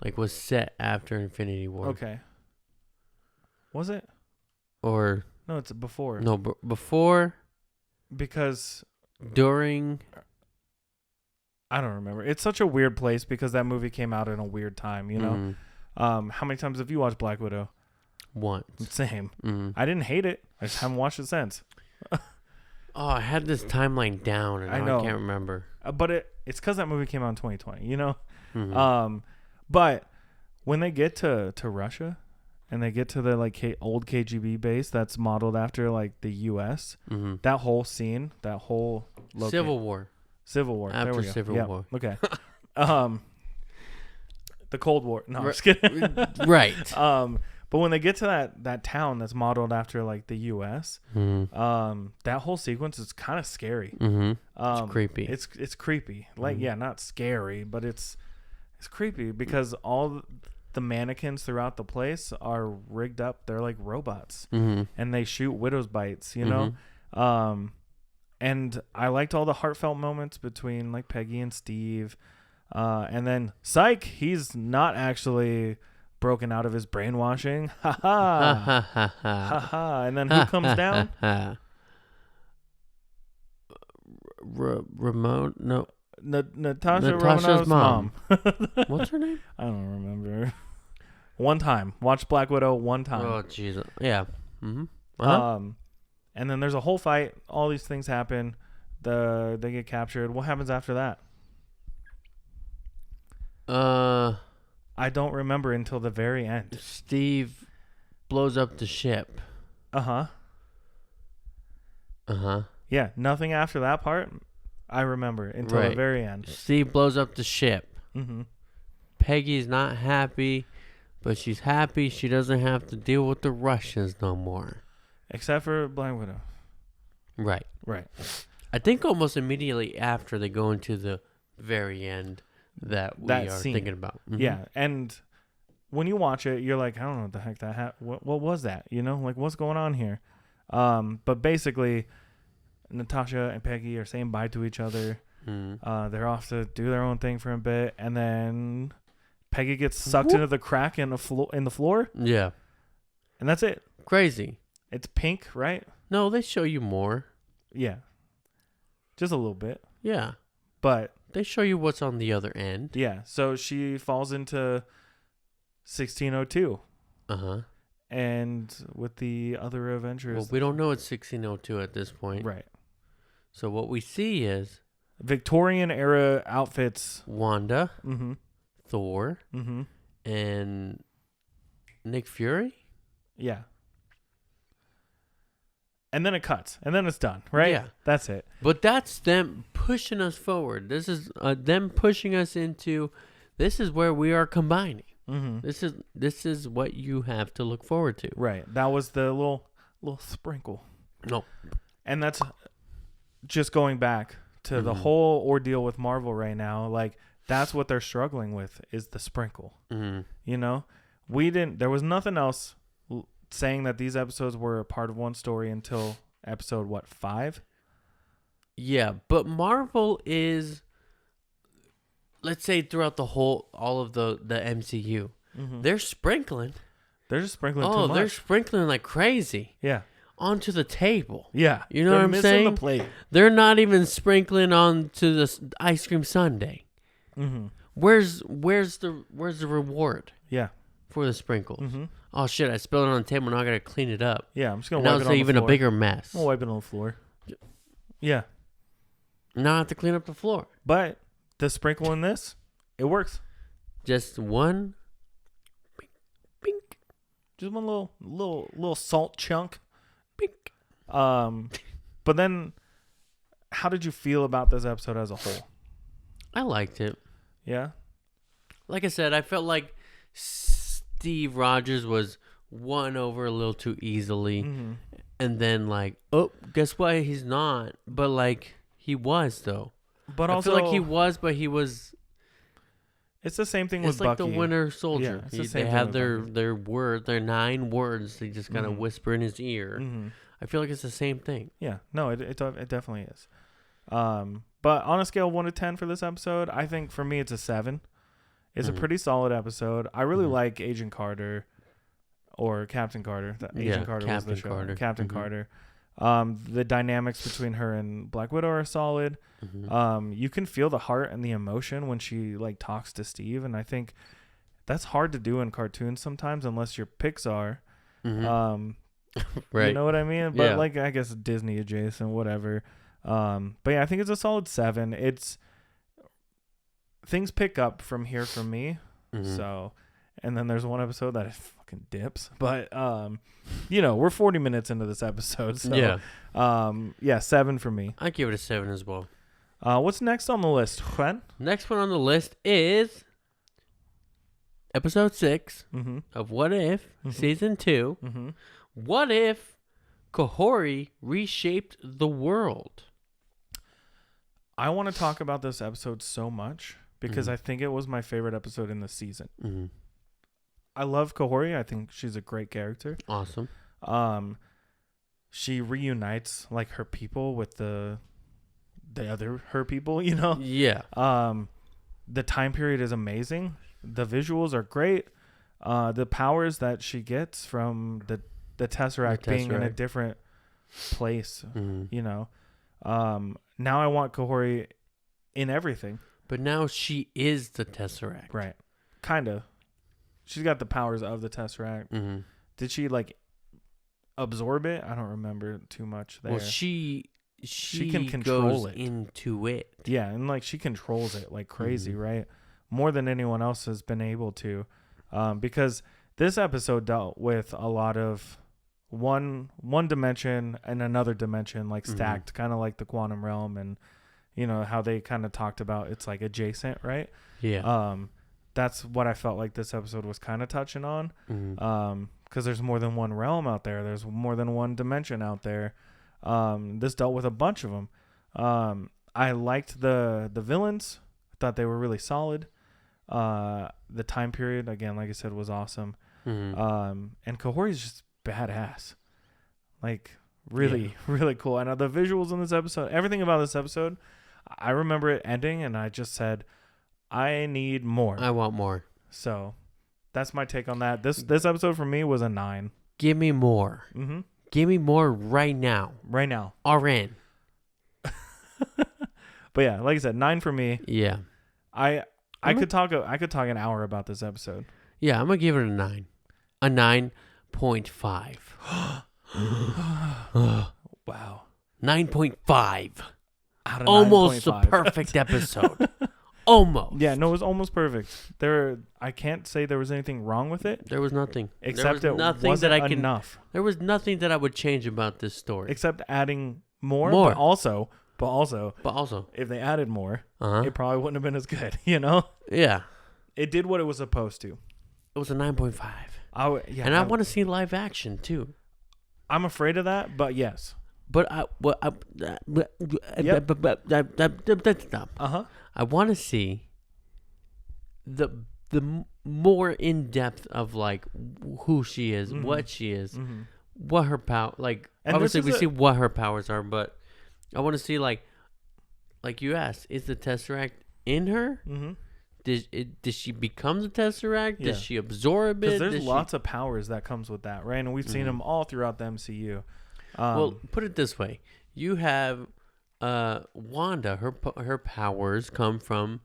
Like, was set after Infinity War. Okay. Was it? Or... No, it's before. No, before... Because... During... I don't remember. It's such a weird place because that movie came out in a weird time, you know? How many times have you watched Black Widow? Once. Same. I didn't hate it. I just haven't watched it since. I had this timeline down and I can't remember. But it's because that movie came out in 2020, you know? But when they get to Russia and they get to the old KGB base that's modeled after like the US, that whole scene, that whole Civil War. After Civil War. Okay. The Cold War. No, I'm just kidding. Right. But when they get to that town that's modeled after like the U.S., that whole sequence is kind of scary. It's creepy. It's creepy. Like not scary, but it's creepy because all the mannequins throughout the place are rigged up. They're like robots, and they shoot widow's bites. You know. And I liked all the heartfelt moments between like Peggy and Steve. And then Psych, he's not actually broken out of his brainwashing. Ha ha. Ha ha. And then who comes down? Ramon? No. Natasha Romanoff's mom. What's her name? I don't remember. One time. Watch Black Widow one time. Oh, Jesus. Yeah. And then there's a whole fight. All these things happen. They get captured. What happens after that? I don't remember until the very end. Steve blows up the ship. Yeah, nothing after that part I remember until the very end. Steve blows up the ship. Peggy's not happy, but she's happy she doesn't have to deal with the Russians no more. Except for Black Widow. Right. I think almost immediately after they go into the very end that we are scene. Thinking about. Yeah, and when you watch it, you're like, I don't know what the heck that happened. What was that? You know, like what's going on here? But basically, Natasha and Peggy are saying bye to each other. They're off to do their own thing for a bit, and then Peggy gets sucked into the crack in the floor. Yeah, and that's it. Crazy. It's pink, right? No, they show you more. Yeah, just a little bit. Yeah, but they show you what's on the other end. Yeah, so she falls into 1602. And with the other Avengers. Well, we don't know it's 1602 at this point. Right. So what we see is Victorian era outfits. Wanda, Thor, and Nick Fury. Yeah. And then it cuts. And then it's done, right? Yeah. That's it. But that's them pushing us forward. This is them pushing us into, this is where we are combining. This is what you have to look forward to. Right. That was the little sprinkle. No. And that's just going back to the whole ordeal with Marvel right now. Like, that's what they're struggling with is the sprinkle. You know? There was nothing else saying that these episodes were a part of one story until episode 5? Yeah, but Marvel is, let's say, throughout all of the MCU, they're sprinkling. They're just sprinkling too much. Oh, they're sprinkling like crazy. Yeah. Onto the table. Yeah. You know what I'm saying? The plate. They're not even sprinkling onto the ice cream sundae. Mm-hmm. Where's the reward? Yeah. For the sprinkles. Mm-hmm. Oh shit! I spilled it on the table. Now I gotta clean it up. Yeah, I'm just gonna. Now it's even a bigger mess. I'll wipe it on the floor. Yeah. Now I have to clean up the floor. But the sprinkle in this, it works. Just one. Bink. Just one little salt chunk. Bink. But then, how did you feel about this episode as a whole? I liked it. Yeah. Like I said, I felt like Steve Rogers was won over a little too easily. Mm-hmm. And then guess what? He's not. But he was though. But I also feel like he was, but he was. It's the same thing with Bucky. It's like the Winter Soldier. Yeah, they have their 9 words. They just kind of whisper in his ear. Mm-hmm. I feel like it's the same thing. Yeah. No, it definitely is. But on a scale of 1 to 10 for this episode, I think for me it's a 7. It's a pretty solid episode. I really like Agent Carter or Captain Carter. Agent Carter was the show. Carter. Captain Carter. The dynamics between her and Black Widow are solid. Mm-hmm. You can feel the heart and the emotion when she talks to Steve, and I think that's hard to do in cartoons sometimes unless you're Pixar. Mm-hmm. Right. You know what I mean? But I guess Disney adjacent, whatever. But yeah, I think it's a solid 7. It's things pick up from here for me. Mm-hmm. So, and then there's one episode that fucking dips, but we're 40 minutes into this episode. So, yeah, 7 for me. I give it a 7 as well. What's next on the list, Juan? Next one on the list is episode 6 of What If, season 2. Mm-hmm. What if Kahori reshaped the world? I want to talk about this episode so much because I think it was my favorite episode in the season. Mm-hmm. I love Kahori. I think she's a great character. Awesome. She reunites her people with the other her people, you know? Yeah. The time period is amazing. The visuals are great. The powers that she gets from the Tesseract being in a different place, you know. Now I want Kahori in everything. But now she is the Tesseract. Right. Kind of. She's got the powers of the Tesseract. Mm-hmm. Did she absorb it? I don't remember too much there. Well, she can control goes into it. Yeah, and she controls it like crazy, right? More than anyone else has been able to. Because this episode dealt with a lot of one dimension and another dimension stacked, kind of like the quantum realm, and how they kind of talked about it's adjacent, right? Yeah. That's what I felt like this episode was kind of touching on. Because there's more than one realm out there. There's more than one dimension out there. This dealt with a bunch of them. I liked the villains. I thought they were really solid. The time period, again, like I said, was awesome. And Kahori's just badass. Really cool. And the visuals in this episode, everything about this episode, I remember it ending and I just said, I need more. I want more. So that's my take on that. This episode for me was a 9. Give me more. Mm-hmm. Give me more right now. Right now. RN. But yeah, like I said, 9 for me. Yeah. I could talk an hour about this episode. Yeah, I'm gonna give it a 9. A 9.5. Wow. 9.5. Almost a perfect episode. Almost. Yeah, no, it was almost perfect. I can't say there was anything wrong with it. There was nothing. Except it wasn't enough. There was nothing that I would change about this story. Except adding more. But also, if they added more, it probably wouldn't have been as good, you know? Yeah. It did what it was supposed to. It was a 9.5. I want to see live action, too. I'm afraid of that, but yes. But I want to see the more in depth of like who she is, what she is, what her power. Like and obviously we see what her powers are, but I want to see like you asked, is the Tesseract in her? Does she become the Tesseract? Yeah. Does she absorb it? Because there's lots of powers that comes with that, right? And we've seen them all throughout the MCU. Well, put it this way: you have Wanda. Her powers come from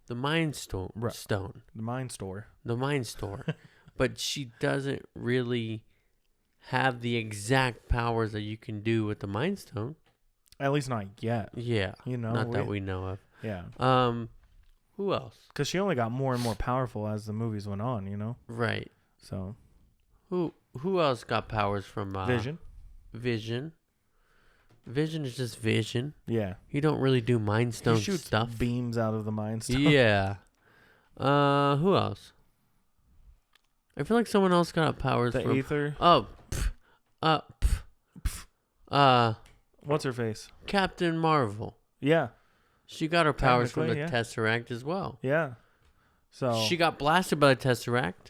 the Mind Stone. The Mind Store. The Mind Store, but she doesn't really have the exact powers that you can do with the Mind Stone. At least not yet. Yeah, not that we know of. Yeah. Who else? Because she only got more and more powerful as the movies went on, Right. So. Who else got powers from Vision? Vision is just Vision. Yeah. He don't really do Mind Stone stuff. Beams out of the Mind Stone. Yeah. Who else? I feel like someone else got powers from... The Aether? What's her face? Captain Marvel. Yeah. She got her powers from the Tesseract as well. Yeah. So she got blasted by the Tesseract.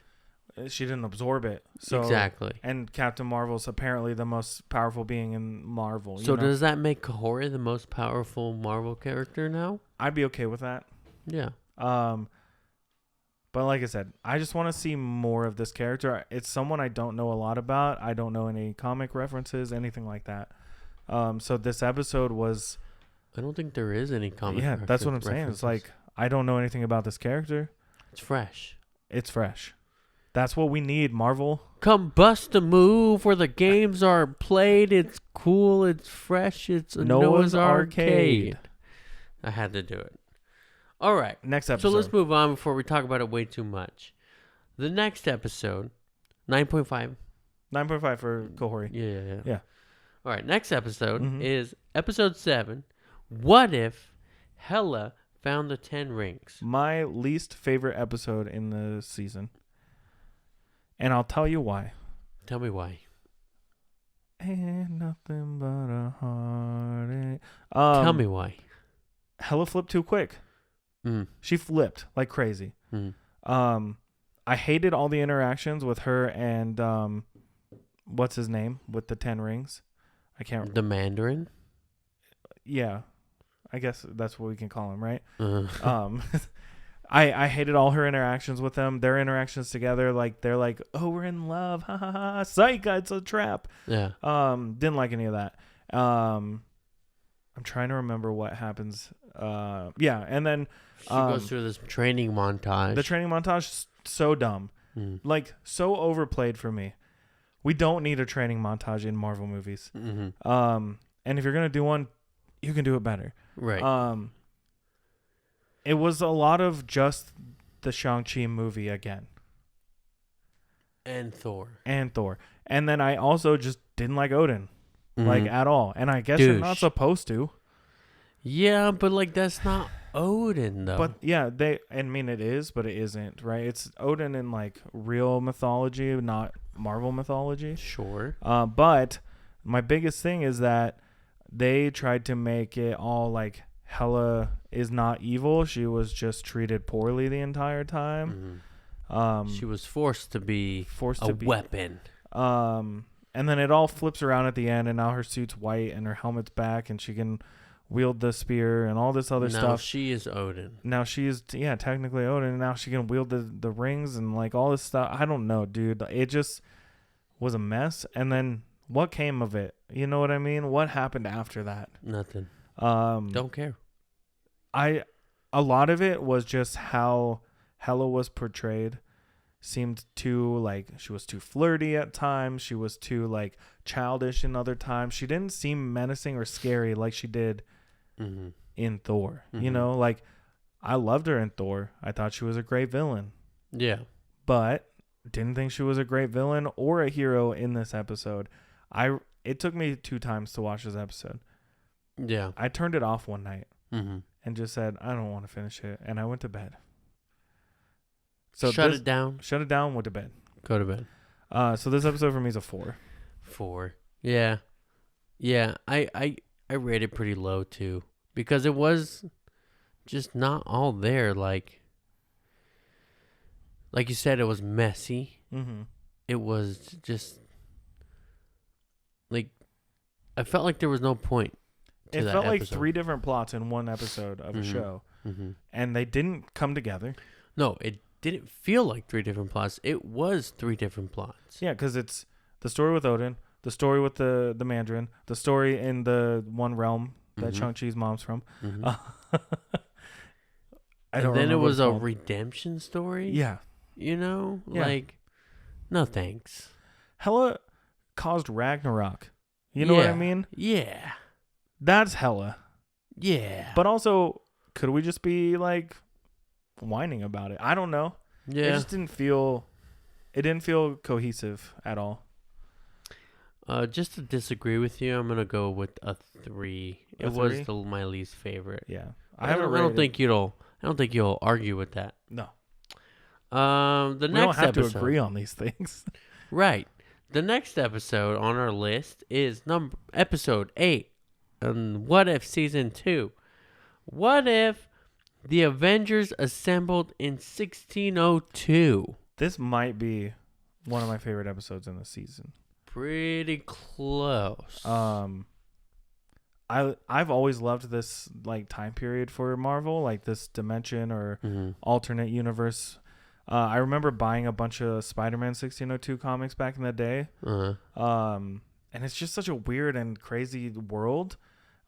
She didn't absorb it. So exactly. And Captain Marvel's apparently the most powerful being in Marvel. So does that make Kahori the most powerful Marvel character now? I'd be okay with that. Yeah. But like I said, I just want to see more of this character. It's someone I don't know a lot about. I don't know any comic references, anything like that. So this episode was... I don't think there is any comic. Yeah, that's what I'm saying. It's like, I don't know anything about this character. It's fresh. It's fresh. That's what we need, Marvel. Come bust a move where the games are played. It's cool. It's fresh. It's a Noah's Arcade. I had to do it. All right. Next episode. So let's move on before we talk about it way too much. The next episode, 9.5. 9.5 for Kahori. Yeah. All right. Next episode is episode 7. What if Hela found the 10 rings? My least favorite episode in the season. And I'll tell you why. Tell me why. Ain't nothing but a heartache. Tell me why. Hela flipped too quick. She flipped like crazy. I hated all the interactions with her and what's his name with the 10 rings? I can't remember. The Mandarin? Yeah. I guess that's what we can call him, right? I hated all her interactions with them. Their interactions together, like they're like, "Oh, we're in love, ha ha ha, psych, it's a trap." Yeah. Didn't like any of that. I'm trying to remember what happens. Yeah, and then she goes through this training montage. The training montage is so dumb, like so overplayed for me. We don't need a training montage in Marvel movies. And if you're gonna do one, you can do it better. Right. It was a lot of just the Shang-Chi movie again. And Thor. And then I also just didn't like Odin. Like, at all. And I guess you're not supposed to. Yeah, but, like, that's not Odin, though. But, yeah, I mean, it is, but it isn't, right? It's Odin in, like, real mythology, not Marvel mythology. Sure. But my biggest thing is that they tried to make it all, like, Hela is not evil. She was just treated poorly the entire time. She was forced to be a weapon. And then it all flips around at the end, and now her suit's white and her helmet's back, and she can wield the spear and all this other stuff. Now she is Odin. Now she is, technically Odin. And now she can wield the rings and like all this stuff. I don't know, dude. It just was a mess. And then what came of it? You know what I mean? What happened after that? Nothing. Don't care. A lot of it was just how Hela was portrayed. Seemed too like she was too flirty at times. She was too like childish in other times. She didn't seem menacing or scary like she did in Thor. You know, like I loved her in Thor. I thought she was a great villain. Yeah. But didn't think she was a great villain or a hero in this episode. It took me 2 times to watch this episode. Yeah. I turned it off one night and just said, I don't want to finish it. And I went to bed. So Shut it down, went to bed. Go to bed. So this episode for me is a 4. 4. Yeah. Yeah. I rated pretty low too. Because it was just not all there. Like like you said, it was messy. Mm-hmm. It was just like I felt like there was no point. It felt like 3 different plots in one episode of a show, and they didn't come together. No, it didn't feel like 3 different plots. It was 3 different plots. Yeah, because it's the story with Odin, the story with the Mandarin, the story in the one realm that Shang-Chi's mom's from. And then it was a redemption story. Yeah. You know? Yeah. Like, no thanks. Hela caused Ragnarok. You know what I mean? Yeah. That's Hela. Yeah. But also, could we just be like whining about it? I don't know. Yeah. It just didn't feel cohesive at all. Just to disagree with you, I'm gonna go with a 3. It was my least favorite. Yeah. I don't think you'll argue with that. No. The next we don't have episode, to agree on these things. Right. The next episode on our list is episode 8, What If Season 2. What if the Avengers assembled in 1602? This might be one of my favorite episodes in the season. Pretty close. I've always loved this like time period for Marvel, like this dimension or alternate universe. I remember buying a bunch of Spider-Man 1602 comics back in the day. And it's just such a weird and crazy world.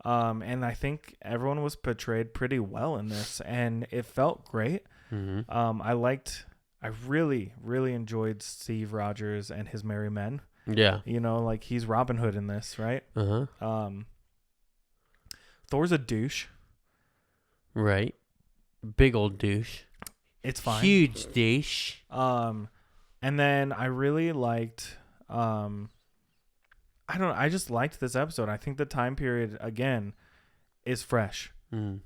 And I think everyone was portrayed pretty well in this, and it felt great. I really, really enjoyed Steve Rogers and his merry men. Yeah. You know, like he's Robin Hood in this, right? Thor's a douche. Right. Big old douche. It's fine. Huge douche. And then I really liked I just liked this episode. I think the time period again is fresh.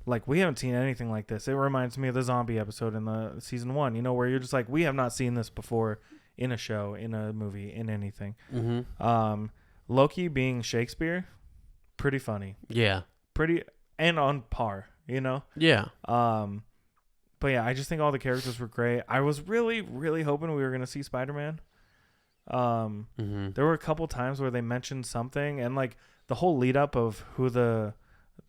Like we haven't seen anything like this. It reminds me of the zombie episode in the season 1, you know, where you're just like, we have not seen this before in a show, in a movie, in anything. Loki being Shakespeare, pretty funny. Yeah. Pretty and on par, you know? Yeah. But yeah, I just think all the characters were great. I was really, really hoping we were going to see Spider-Man. There were a couple times where they mentioned something, and like the whole lead up of who the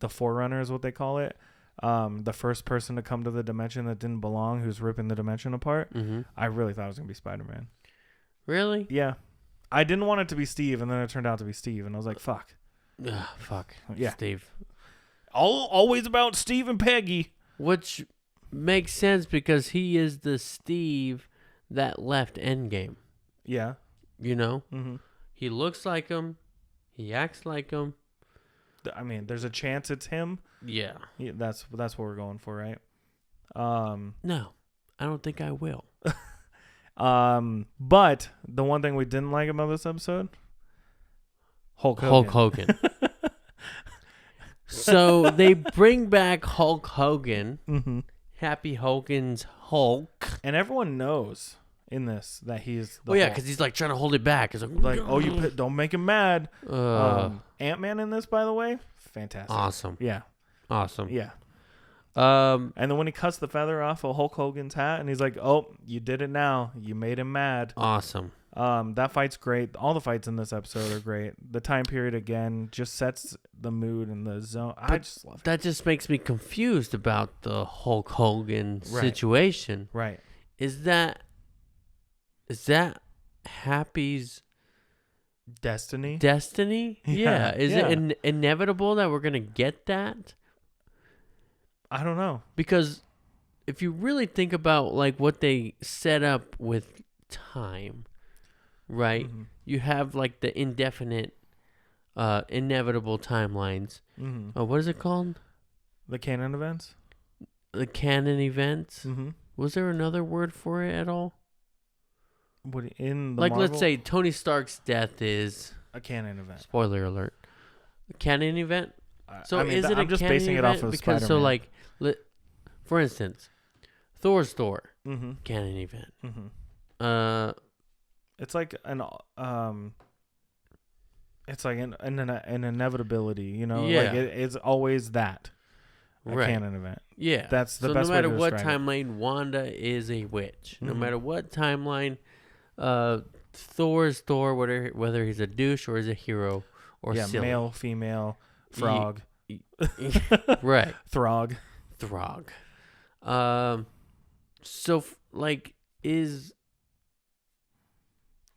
Forerunner is what they call it. The first person to come to the dimension that didn't belong, who's ripping the dimension apart. I really thought it was going to be Spider-Man. Really? Yeah. I didn't want it to be Steve, and then it turned out to be Steve, and I was like, fuck. Fuck. Yeah. Steve. Always about Steve and Peggy. Which makes sense because he is the Steve that left Endgame. Yeah. You know? He looks like him. He acts like him. I mean, there's a chance it's him. Yeah. That's what we're going for, right? No, I don't think I will. But the one thing we didn't like about this episode, Hulk Hogan. So they bring back Hulk Hogan. Happy Hogan's Hulk. And everyone knows in this that he's the Hulk. Because he's like trying to hold it back. It's like oh, don't make him mad. Ant-Man in this, by the way, fantastic. Awesome. Yeah. Awesome. Yeah. And then when he cuts the feather off of Hulk Hogan's hat, and he's like, "Oh, you did it now. You made him mad." Awesome. That fight's great. All the fights in this episode are great. The time period again just sets the mood and the zone. I just love it. That just makes me confused about the Hulk Hogan situation. Right. Is that Happy's destiny? Yeah. Is it inevitable that we're gonna get that? I don't know. Because if you really think about like what they set up with time, right? You have like the indefinite, inevitable timelines. What is it called? The canon events? The canon events? Was there another word for it at all? What in the like Marvel? Let's say Tony Stark's death is a canon event. Spoiler alert. A canon event? So I mean, is it I'm a just canon basing event? it off of because Spider-Man. so like for instance, Thor's Thor canon event. It's like an inevitability, you know. Yeah. Like it's always that. a canon event. Yeah. That's the best way to describe it. So no matter what timeline, Wanda is a witch. No matter what timeline, Thor is Thor, whether he's a douche or he's a hero or silly. Male, female, frog. Right. Throg. So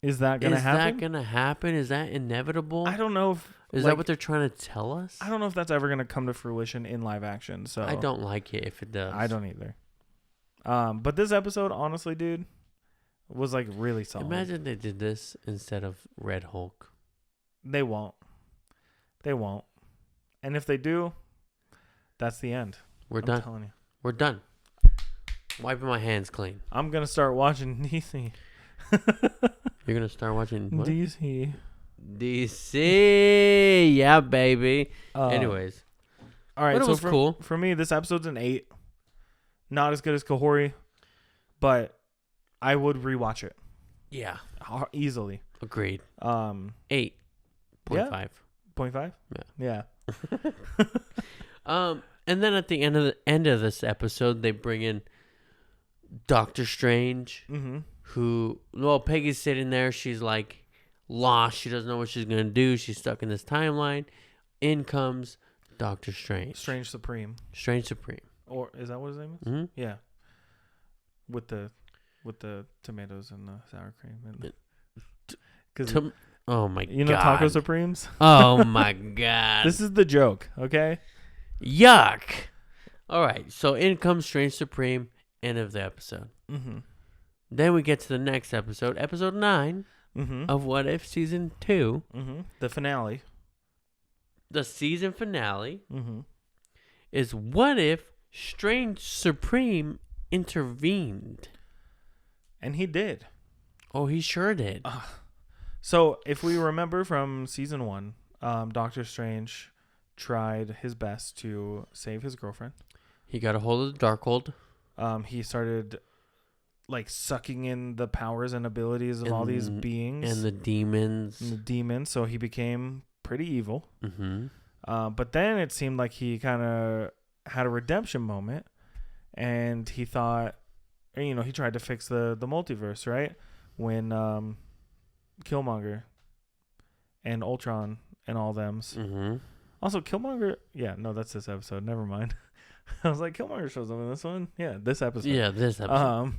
is that gonna happen? Is that gonna happen? Is that inevitable? I don't know if is that what they're trying to tell us? I don't know if that's ever gonna come to fruition in live action. So I don't like it if it does. I don't either. But this episode, honestly, dude, was like really solid. Imagine they did this instead of Red Hulk. They won't. And if they do, that's the end. I'm done. Telling you. We're done. Wiping my hands clean. I'm gonna start watching DC. You're gonna start watching what? DC. Yeah, baby. Anyways. All right. But it was cool. For me, this episode's an 8. Not as good as Kahori, but I would rewatch it. Yeah. Easily. Agreed. 8.5. Yeah. 0.5? Yeah. And then at the end of this episode, they bring in Doctor Strange, who, Peggy's sitting there. She's like lost. She doesn't know what she's gonna do. She's stuck in this timeline. In comes Doctor Strange. Strange Supreme. Or is that what his name is? Mm-hmm. Yeah. With the tomatoes and the sour cream. Oh my god! You know Taco Supremes? Oh my god! This is the joke, okay? Yuck! All right, so in comes Strange Supreme. End of the episode. Mm-hmm. Then we get to the next episode, episode 9 of What If Season 2. Mm-hmm. The finale. The season finale is what if Strange Supreme intervened? And he did. Oh, he sure did. So, if we remember from season 1, Doctor Strange tried his best to save his girlfriend. He got a hold of the Darkhold. He started sucking in the powers and abilities of all these beings and the demons. So he became pretty evil. Mm-hmm. But then it seemed like he kind of had a redemption moment, and he thought, he tried to fix the multiverse, right? When Killmonger and Ultron and all them's. Mm-hmm. Also, Killmonger. Yeah, no, that's this episode. Never mind. I was like, Killmonger shows up in this one. Yeah, this episode. Yeah, this episode.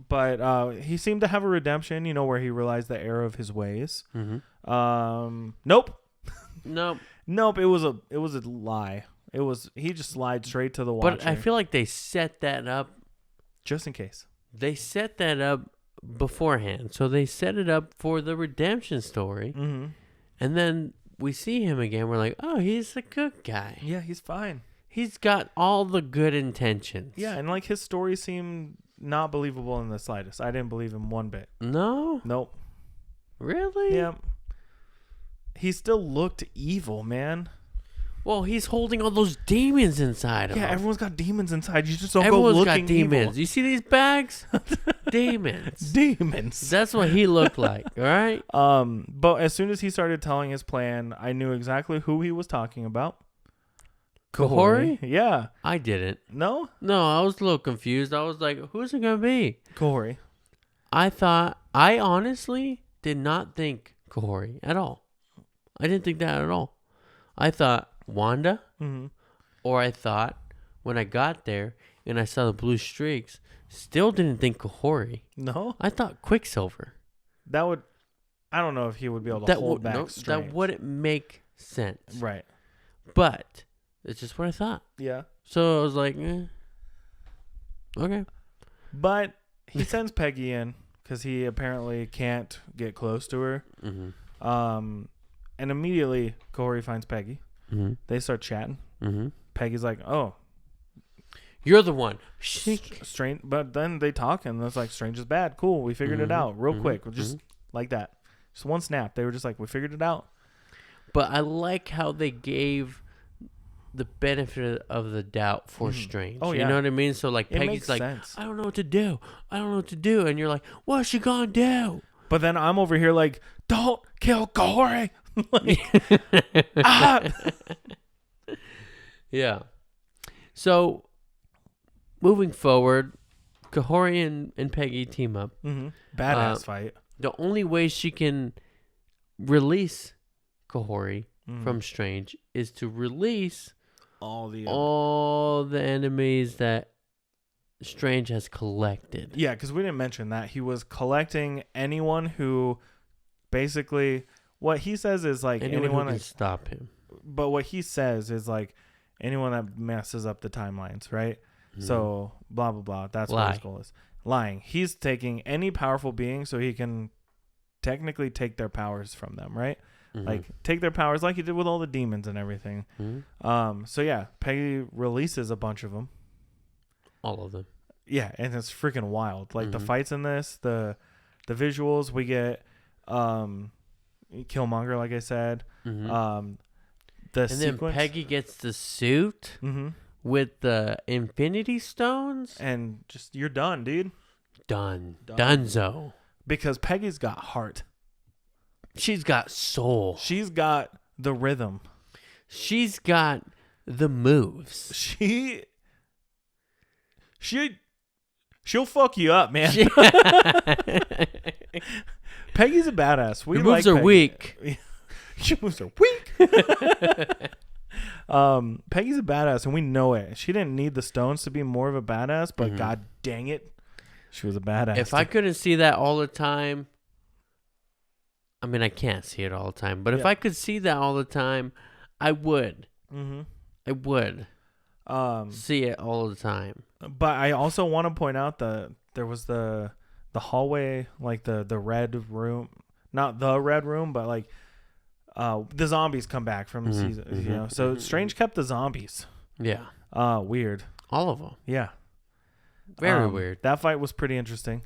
But he seemed to have a redemption, where he realized the error of his ways. Mm-hmm. Nope. Nope. It was a lie. He just lied straight to the watcher. But I feel like they set that up just in case. They set that up beforehand, so they set it up for the redemption story, and then we see him again. We're like, oh, he's a good guy. Yeah, he's fine. He's got all the good intentions. Yeah, and his story seemed not believable in the slightest. I didn't believe him one bit. No? Nope. Really? Yeah. He still looked evil, man. Well, he's holding all those demons inside of him. Yeah, everyone's got demons inside. You just don't go looking got demons. Evil. You see these bags? Demons. Demons. That's what he looked like, all right? But as soon as he started telling his plan, I knew exactly who he was talking about. Kahori? Yeah. I didn't. No? No, I was a little confused. I was like, who's it going to be? Kahori. I honestly did not think Kahori at all. I didn't think that at all. I thought Wanda, or I thought when I got there and I saw the blue streaks, still didn't think Kahori. No? I thought Quicksilver. I don't know if he would be able to hold back Strange. That wouldn't make sense. Right. But it's just what I thought. Yeah. So I was like, okay. But he sends Peggy in because he apparently can't get close to her. Mm-hmm. And immediately Kahori finds Peggy. Mm-hmm. They start chatting. Mm-hmm. Peggy's like, "Oh, you're the one." Strange, but then they talk, and it's like, "Strange is bad. Cool, we figured it out real quick, just like that. Just one snap. They were just like, we figured it out." But I like how they gave the benefit of the doubt for Strange. Oh, yeah. You know what I mean? So like, Peggy's like, sense. I don't know what to do. And you're like, what's she gonna do? But then I'm over here like, don't kill Kahori. Yeah. So, moving forward, Kahori and Peggy team up. Badass fight. The only way she can release Kahori from Strange is to release all the enemies that Strange has collected. Yeah, because we didn't mention that. He was collecting anyone who basically, what he says is like anyone who can stop him. But what he says is like anyone that messes up the timelines, right? So blah, blah, blah. That's what his goal is. Lying. He's taking any powerful being so he can technically take their powers from them, right? Like take their powers like he did with all the demons and everything. So yeah, Peggy releases a bunch of them. All of them. Yeah, and it's freaking wild. Like the fights in this, the visuals, we get Killmonger, like I said. The sequence. Then Peggy gets the suit with the Infinity Stones. And just, you're done, dude. Dunzo. Because Peggy's got heart. She's got soul. She's got the rhythm. She's got the moves. She'll fuck you up, man. Peggy's a badass. Her moves are weak. She moves are weak. Peggy's a badass, and we know it. She didn't need the stones to be more of a badass, but god dang it, she was a badass. If I couldn't see that all the time, I mean, I can't see it all the time, but if I could see that all the time, I would. I would see it all the time. But I also want to point out that there was the hallway, like the red room, not the red room, but like the zombies come back from season, you know. So Strange kept the zombies. Yeah. Weird. All of them. Yeah. Very weird. That fight was pretty interesting.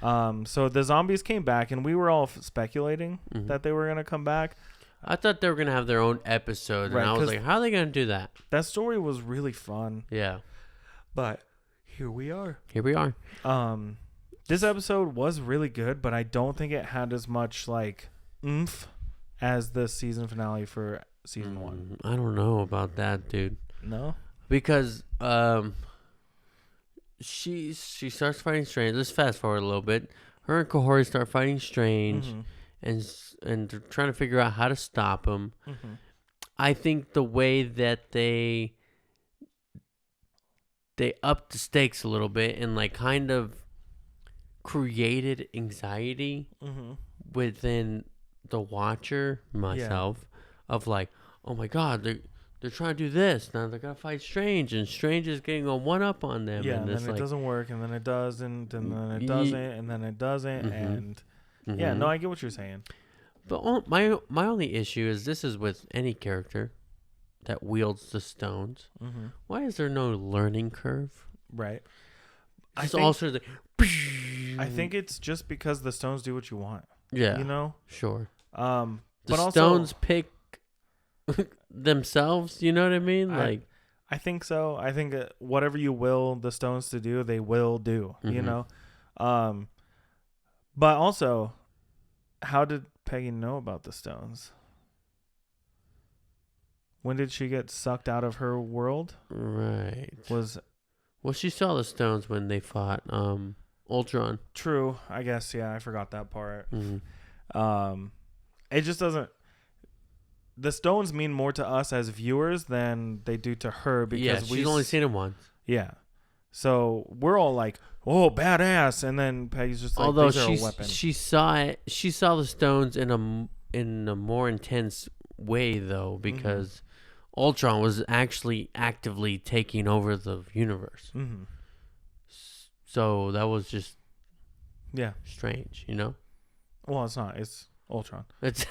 So the zombies came back, and we were all speculating that they were going to come back. I thought they were going to have their own episode, and I was like, how are they going to do that? That story was really fun. Yeah. But here we are. This episode was really good, but I don't think it had as much like oomph as the season finale for season 1. I don't know about that, dude. No? Because she starts fighting Strange. Let's fast forward a little bit. Her and Kahori start fighting Strange, and they're trying to figure out how to stop him. I think the way that they upped the stakes a little bit and like kind of created anxiety within the watcher, myself, of like, oh my god, they're trying to do this. Now they're going to fight Strange, and Strange is getting a one-up on them. Yeah, and then it doesn't work, and then it doesn't, and then it doesn't, and then it doesn't, and... Yeah, no, I get what you're saying. But my only issue is this is with any character that wields the stones. Why is there no learning curve? Right. I think it's just because the stones do what you want. Yeah. You know? Sure. But the stones pick themselves, you know what I mean? I think so. I think whatever you will the stones to do, they will do, you know? But also, how did Peggy know about the stones? When did she get sucked out of her world? Right. Well, she saw the stones when they fought Ultron. True. I guess, yeah, I forgot that part. It just doesn't... The stones mean more to us as viewers than they do to her because she's only seen them once. Yeah. So we're all like, oh, badass. And then Peggy's just like, although these are a weapon. She saw the stones in a more intense way, though, because Ultron was actually actively taking over the universe. So that was just strange, you know? Well, it's not. It's Ultron. It's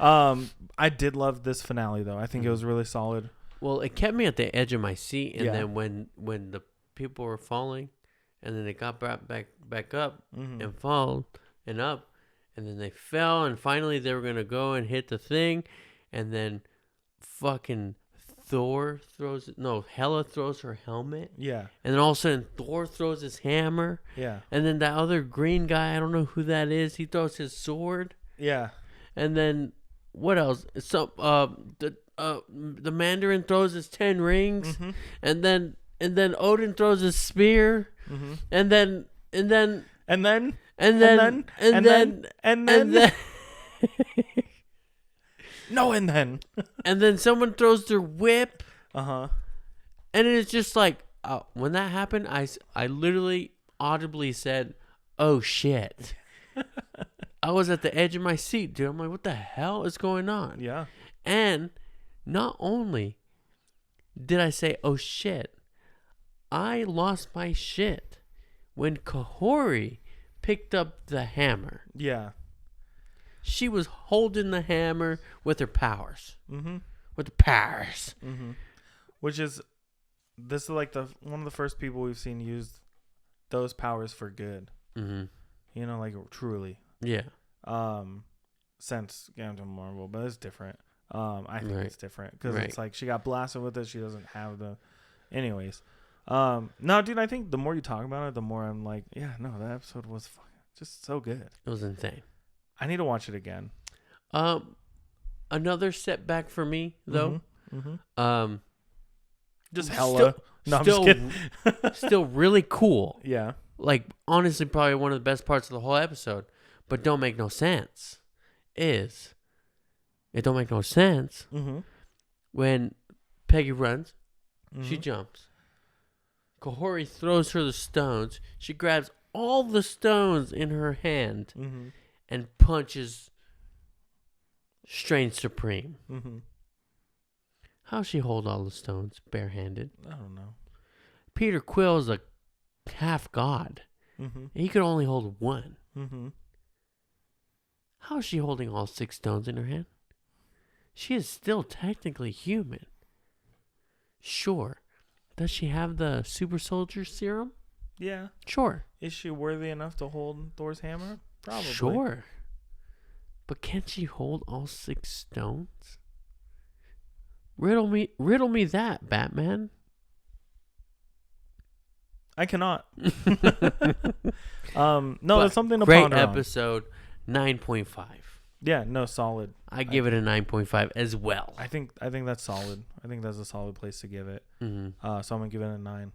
I did love this finale, though. I think it was really solid. Well, it kept me at the edge of my seat, and then when the people were falling, and then they got back up and fall and up, and then they fell, and finally they were gonna go and hit the thing, and then fucking Hela throws her helmet, and then all of a sudden Thor throws his hammer, and then that other green guy, I don't know who that is, he throws his sword, and then what else? So the Mandarin throws his 10 rings, and then Odin throws his spear, and then no, and then and then someone throws their whip. Uh-huh. And it's just like, when that happened, I literally audibly said, "Oh shit." I was at the edge of my seat, dude. I'm like, what the hell is going on? Yeah. And not only did I say, "Oh shit," I lost my shit when Kahori picked up the hammer. Yeah. She was holding the hammer with her powers. Mm-hmm. With the powers. Mm-hmm. Which is, this is like one of the first people we've seen use those powers for good. Mm-hmm. You know, like truly. Yeah. Since Captain Marvel, but it's different. I think it's different because it's like she got blasted with it. She doesn't have the. Anyways, no, dude. I think the more you talk about it, the more I'm like, yeah, no, that episode was just so good. It was insane. I need to watch it again. Another setback for me though. Mm-hmm. Just hella. I'm just kidding. Still really cool. Yeah. Like, honestly, probably one of the best parts of the whole episode, but don't make no sense. It don't make no sense when Peggy runs, she jumps. Kahori throws her the stones. She grabs all the stones in her hand and punches Strange Supreme. How'd she hold all the stones barehanded? I don't know. Peter Quill is a half god. He could only hold one. How is she holding all 6 stones in her hand? She is still technically human. Sure. Does she have the super soldier serum? Yeah. Sure. Is she worthy enough to hold Thor's hammer? Probably. Sure. But can she hold all 6 stones? Riddle me that, Batman. I cannot. No, that's something to great ponder on. Episode 9.5. Yeah, no, solid. I give it a 9.5 as well. I think that's solid. I think that's a solid place to give it. So I'm gonna give it a 9.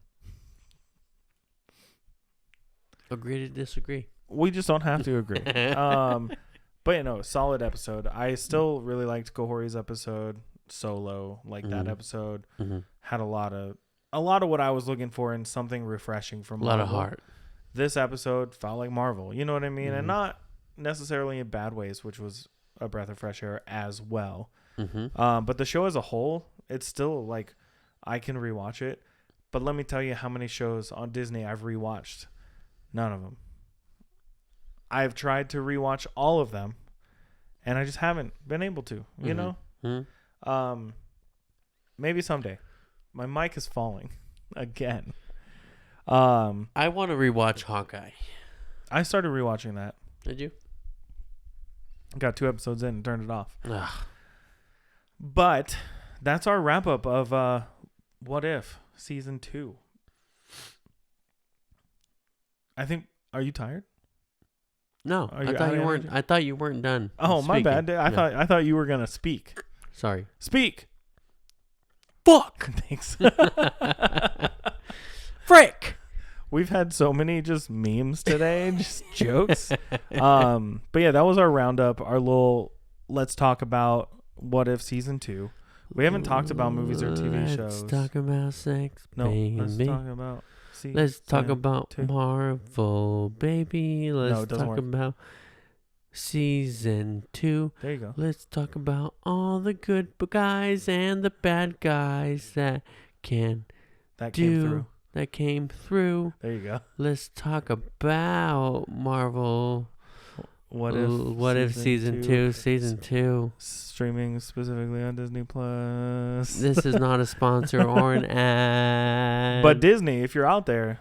Agree to disagree. We just don't have to agree. But you know, solid episode. I still really liked Kahori's episode solo. Like that episode had a lot of what I was looking for and something refreshing from Marvel. A lot of heart. This episode felt like Marvel. You know what I mean? And not necessarily in bad ways, which was a breath of fresh air as well. But the show as a whole, it's still like I can rewatch it. But let me tell you how many shows on Disney I've rewatched. None of them. I've tried to rewatch all of them, and I just haven't been able to. You know, maybe someday. My mic is falling again. I want to rewatch Hawkeye. I started rewatching that. Did you? Got 2 episodes in and turned it off. Ugh. But that's our wrap up of What If Season 2. I think. Are you tired? No, I thought you weren't done. Oh, speaking. My bad. I thought you were gonna speak. Sorry. Speak. Fuck. Thanks. Frick. We've had so many just memes today, just jokes. But yeah, that was our roundup. Our little let's talk about What If Season 2. We haven't talked about movies or TV shows. Let's talk about sex, baby. Let's talk about. Let's talk about Marvel, baby. Let's talk about Season 2. There you go. Let's talk about all the good guys and the bad guys that came through. There you go. Let's talk about Marvel. What if season 2? Season 2. Streaming specifically on Disney Plus. This is not a sponsor or an ad. But Disney, if you're out there,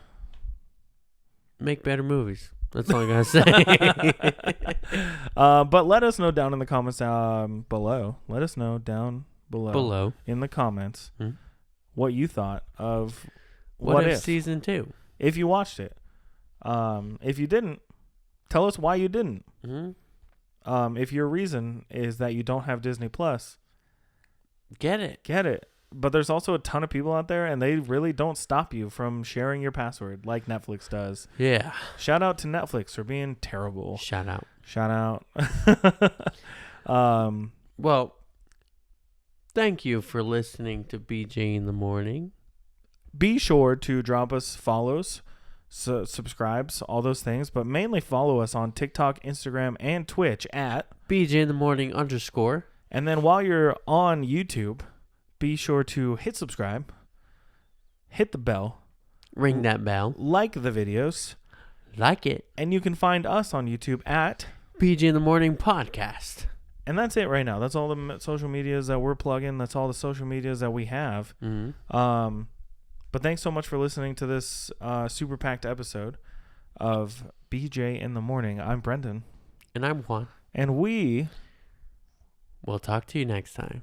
make better movies. That's all I gotta say. But let us know down in the comments below. Let us know down below in the comments what you thought of What If Season 2. If you watched it. If you didn't, tell us why you didn't. If your reason is that you don't have Disney Plus, Get it. Get it. But there's also a ton of people out there, and they really don't stop you from sharing your password like Netflix does. Yeah. Shout out to Netflix for being terrible. Shout out. Well, thank you for listening to BJ in the Morning. Be sure to drop us follows, subscribes, all those things, but mainly follow us on TikTok, Instagram, and Twitch at BJ in the Morning _. And then while you're on YouTube, be sure to hit subscribe, hit the bell, ring that bell, like the videos, like it, and you can find us on YouTube at BJ in the Morning Podcast. And that's it right now. That's all the social medias that we're plugging. That's all the social medias that we have. Mm-hmm. But thanks so much for listening to this super packed episode of BJ in the Morning. I'm Brendan. And I'm Juan. And we will talk to you next time.